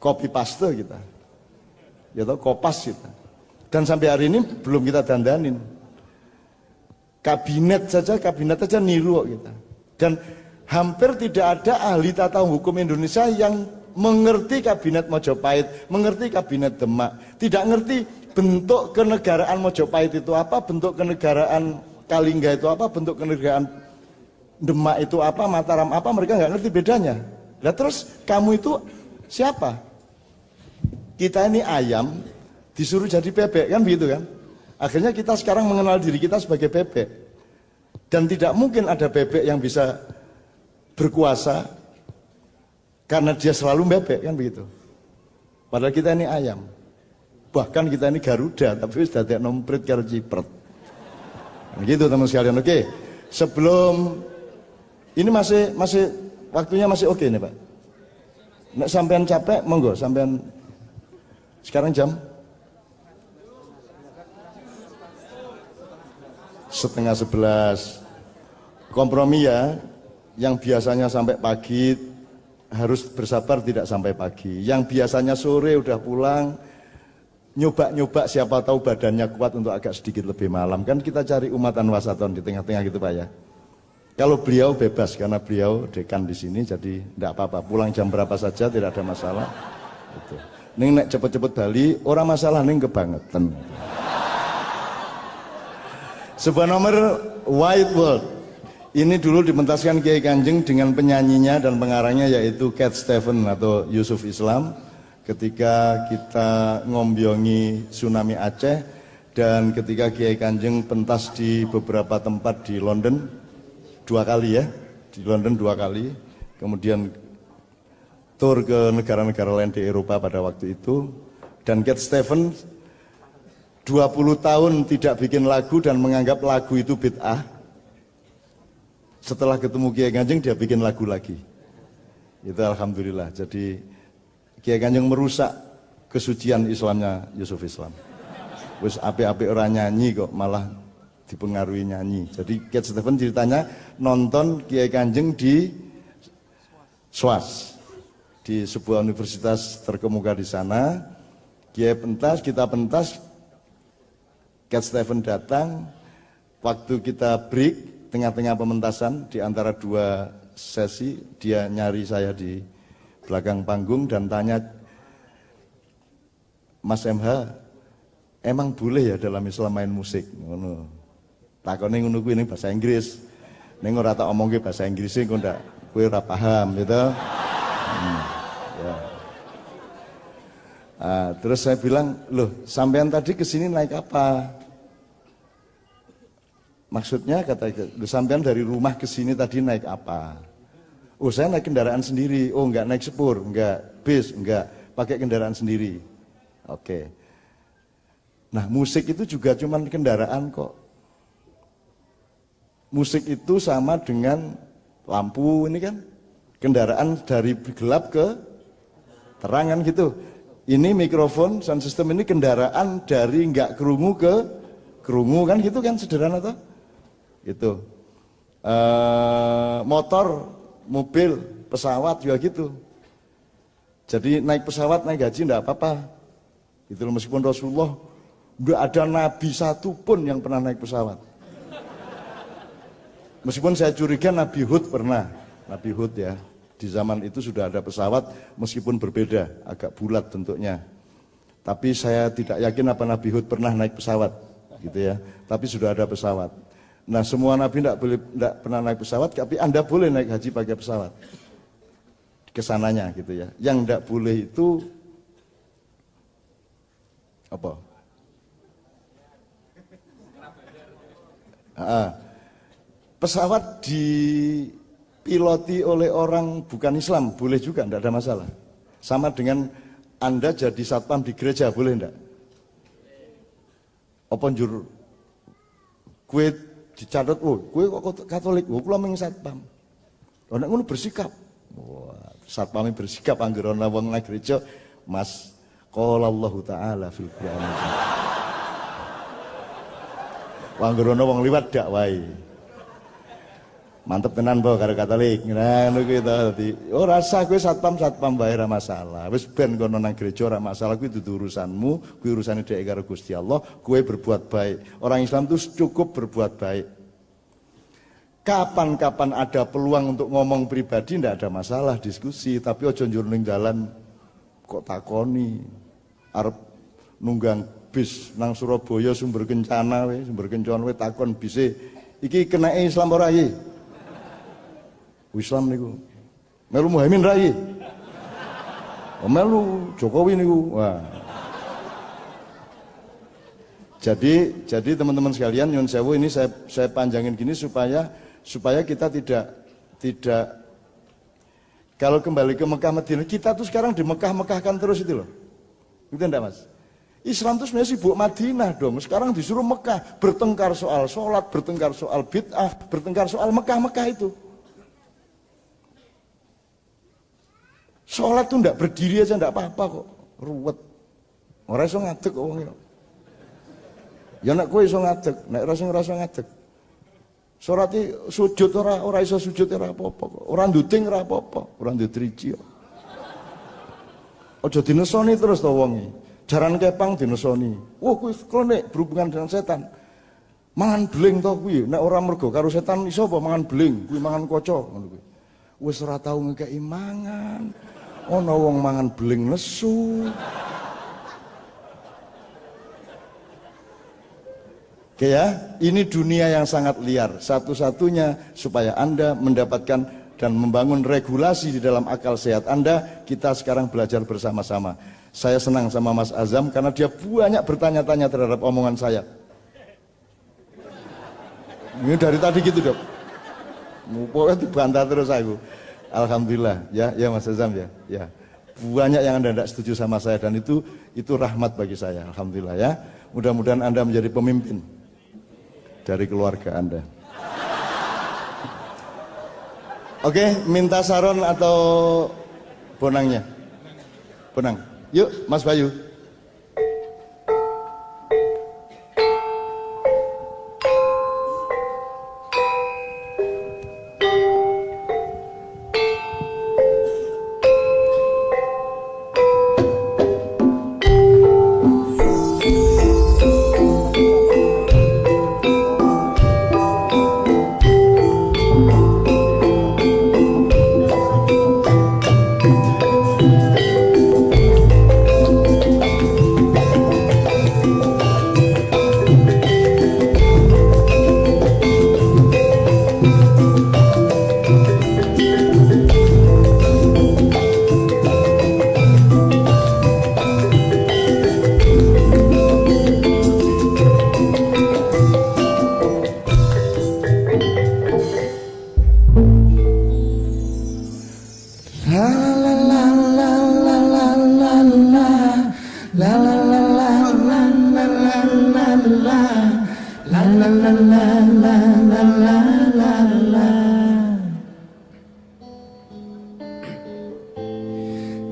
copy paste kita, ya toh, kopas kita. Dan sampai hari ini belum kita dandanin. Kabinet saja niru kita. Dan hampir tidak ada ahli tata hukum Indonesia yang mengerti kabinet Mojopahit, mengerti kabinet Demak, tidak ngerti bentuk kenegaraan Mojopahit itu apa, bentuk kenegaraan Kalingga itu apa, bentuk kenegaraan Demak itu apa, Mataram apa, mereka nggak ngerti bedanya. Nah terus kamu itu siapa? Kita ini ayam disuruh jadi bebek, kan begitu kan? Akhirnya kita sekarang mengenal diri kita sebagai bebek. Dan tidak mungkin ada bebek yang bisa berkuasa karena dia selalu bebek, kan begitu. Padahal kita ini ayam. Bahkan kita ini Garuda, tapi sudah tidak nomprit karo cipret. Begitu teman sekalian. Oke, sebelum Ini masih waktunya masih oke nih Pak. Nek sampean capek, monggo sampean. Sekarang jam 10:30. Kompromi ya, yang biasanya sampai pagi harus bersabar tidak sampai pagi. Yang biasanya sore udah pulang, nyoba-nyoba siapa tahu badannya kuat untuk agak sedikit lebih malam. Kan kita cari umatan wasaton di tengah-tengah gitu Pak ya. Kalau beliau bebas karena beliau dekan di sini, jadi tidak apa-apa. Pulang jam berapa saja tidak ada masalah. Gitu. Ning nek cepet-cepet bali, orang masalah ning kebangetan. Sebuah nomor White World. Ini dulu dipentaskan Kiai Kanjeng dengan penyanyinya dan pengarangnya yaitu Cat Stevens atau Yusuf Islam. Ketika kita ngombyongi tsunami Aceh dan ketika Kiai Kanjeng pentas di beberapa tempat di London 2 kali ya, di London 2 kali, kemudian tur ke negara-negara lain di Eropa pada waktu itu, dan Cat Stevens 20 tahun tidak bikin lagu dan menganggap lagu itu bid'ah. Setelah ketemu Kiai Kanjeng dia bikin lagu lagi. Itu alhamdulillah. Jadi Kiai Kanjeng merusak kesucian Islamnya Yusuf Islam. Wis apik-apik orang nyanyi kok malah dipengaruhi nyanyi. Jadi Cat Stevens ceritanya nonton Kiai Kanjeng di SWAS, di sebuah universitas terkemuka di sana. Kiai pentas, kita pentas, Cat Stevens datang. Waktu kita break tengah-tengah pementasan di antara 2 sesi, dia nyari saya di belakang panggung dan tanya, Mas MH, emang boleh ya dalam Islam main musik? Ngono. Takone ngono kuwi ning bahasa Inggris. Ning ora tak omongke bahasa Inggris kok ndak kowe ora paham gitu. Ya. Terus saya bilang, loh sampean tadi kesini naik apa? Maksudnya kata sampean dari rumah ke sini tadi naik apa? Oh saya naik kendaraan sendiri. Oh enggak naik sepur, enggak bis, enggak, pakai kendaraan sendiri. Oke. Nah musik itu juga cuman kendaraan kok. Musik itu sama dengan lampu ini kan. Kendaraan dari gelap ke terangan gitu. Ini mikrofon, sound system ini kendaraan dari enggak kerungu ke kerungu kan gitu kan, sederhana toh? Gitu. Motor, mobil, pesawat juga gitu. Jadi naik pesawat, naik haji enggak apa-apa. Itu meskipun Rasulullah enggak ada nabi satu pun yang pernah naik pesawat. Meskipun saya curiga Nabi Hud pernah, Nabi Hud ya. Di zaman itu sudah ada pesawat meskipun berbeda, agak bulat bentuknya. Tapi saya tidak yakin apa Nabi Hud pernah naik pesawat, gitu ya. Tapi sudah ada pesawat. Nah semua nabi tidak pernah naik pesawat, tapi Anda boleh naik haji pakai pesawat. Kesananya gitu ya. Yang tidak boleh itu apa? Pesawat dipiloti oleh orang bukan Islam, boleh juga, tidak ada masalah. Sama dengan Anda jadi satpam di gereja, boleh enggak? Apa njur kue dicatat, oh kue kok Katolik, oh kula mung satpam. Lah nek ngono bersikap. Wah, satpame bersikap anggere ana wong nang gereja, Mas, qala Allah taala fil Qur'an. Anggere ana wong liwat dak wae. Mantep tenan po karo Katolik. Nah ngono kuwi to dadi ora usah kowe satpam wae ora masalah. Wis ben kono nang gereja ora masalah, kuwi dudu urusanmu, kuwi urusane dhek karo Gusti Allah, kowe berbuat baik. Orang Islam itu cukup berbuat baik. Kapan-kapan ada peluang untuk ngomong pribadi ndak ada masalah, diskusi, tapi aja njur ning dalan kok takoni arep nunggang bis nang Surabaya Sumber Kencana we takon bise iki kenake Islam ora iki? Islam niku. Melu Muhammad ra iki? Oh melu Jokowi niku. Wah. Jadi teman-teman sekalian nyun sewu ini saya panjangin gini supaya kita tidak kalau kembali ke Mekah Madinah, kita tuh sekarang di Mekah-Mekahkan terus itu loh. Gitu enggak Mas? Islam tuh sebenarnya sibuk Madinah dong. Sekarang disuruh Mekah, bertengkar soal sholat, bertengkar soal bid'ah, bertengkar soal Mekah-Mekah itu. Sholat tuh ndak berdiri aja ndak apa-apa kok, ruwet. Ora iso ngadeg kok wong. Ya nek kowe iso ngadeg, nek ora iso ngadeg. Surati sujud ora iso sujud ora apa-apa kok. Ora nduting ora apa-apa, ora ndriji kok. Aja dinesoni terus to wonge. Jaran kepang dinesoni. Wah kuwi klonek berhubungan dengan setan. Mangan beling to kuwi, nek ora mergo karo setan iso apa mangan beling, kuwi mangan kaca ngono kuwi. Wis ora tau ngekeki mangan. Ana wong mangan beling nesu. Oke ya, ini dunia yang sangat liar. Satu-satunya supaya Anda mendapatkan dan membangun regulasi di dalam akal sehat Anda, kita sekarang belajar bersama-sama. Saya senang sama Mas Azam karena dia banyak bertanya-tanya terhadap omongan saya. Ini dari tadi gitu dok. Pokoknya dibantah terus aku. Alhamdulillah, ya Mas Azam ya. Banyak yang Anda tidak setuju sama saya dan itu rahmat bagi saya. Alhamdulillah ya. Mudah-mudahan Anda menjadi pemimpin dari keluarga Anda. Oke, minta saron atau bonangnya? Bonang. Yuk, Mas Bayu.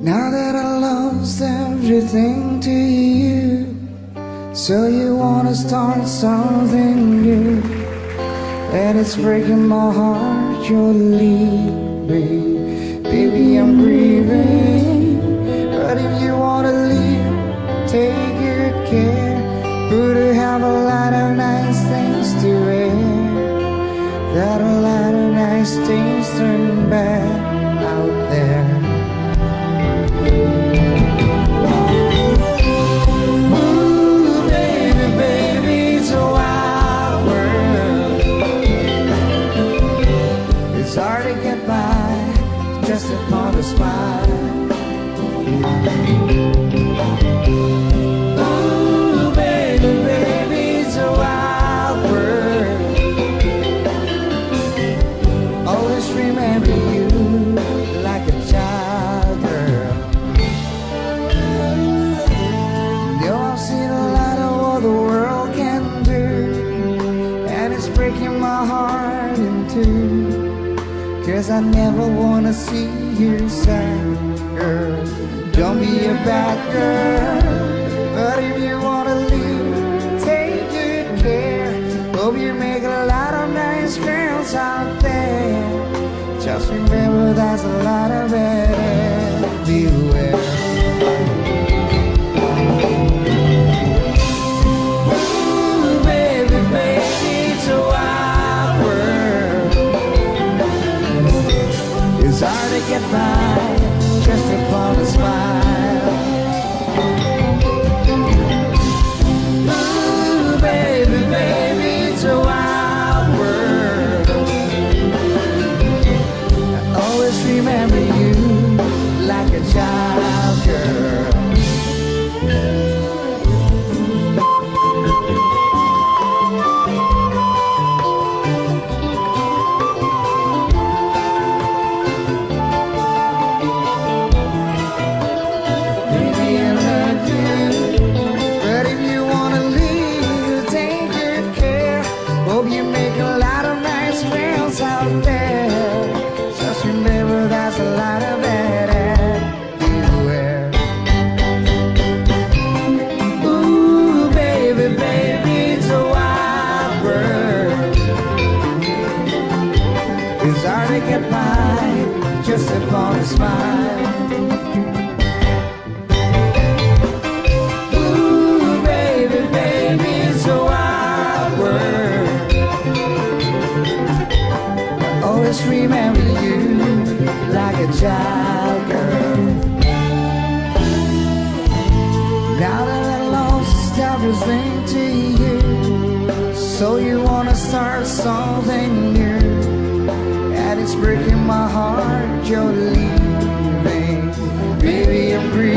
Now that I lost everything to you, so you wanna start something new, and it's breaking my heart you're leaving. Baby, I'm grieving, but if you wanna leave, take good care. But I have a lot of nice things to wear, got a lot of nice things turn bad out there. Just upon a smile. Ooh, baby, baby, it's a wild world. Always remember you like a child, girl. Yo, I've seen a lot of what the world can do, and it's breaking my heart in two. 'Cause I never wanna see you sad, girl. Don't be a bad girl, but if you wanna leave, take good care. Hope you make a lot of nice girls out there. Just remember there's a lot of it everywhere. Ooh, baby, baby, it's a wild world. It's hard to get by just upon a smile. Ooh, baby, baby, it's a wild world. I always remember you like a child. like goodbye, just upon a smile. Ooh, baby, baby, it's a wild world. I always remember you like a child girl. Now that I lost everything to you, so you wanna start something new, and it's breaking my heart you're leaving. Baby, I'm grieving.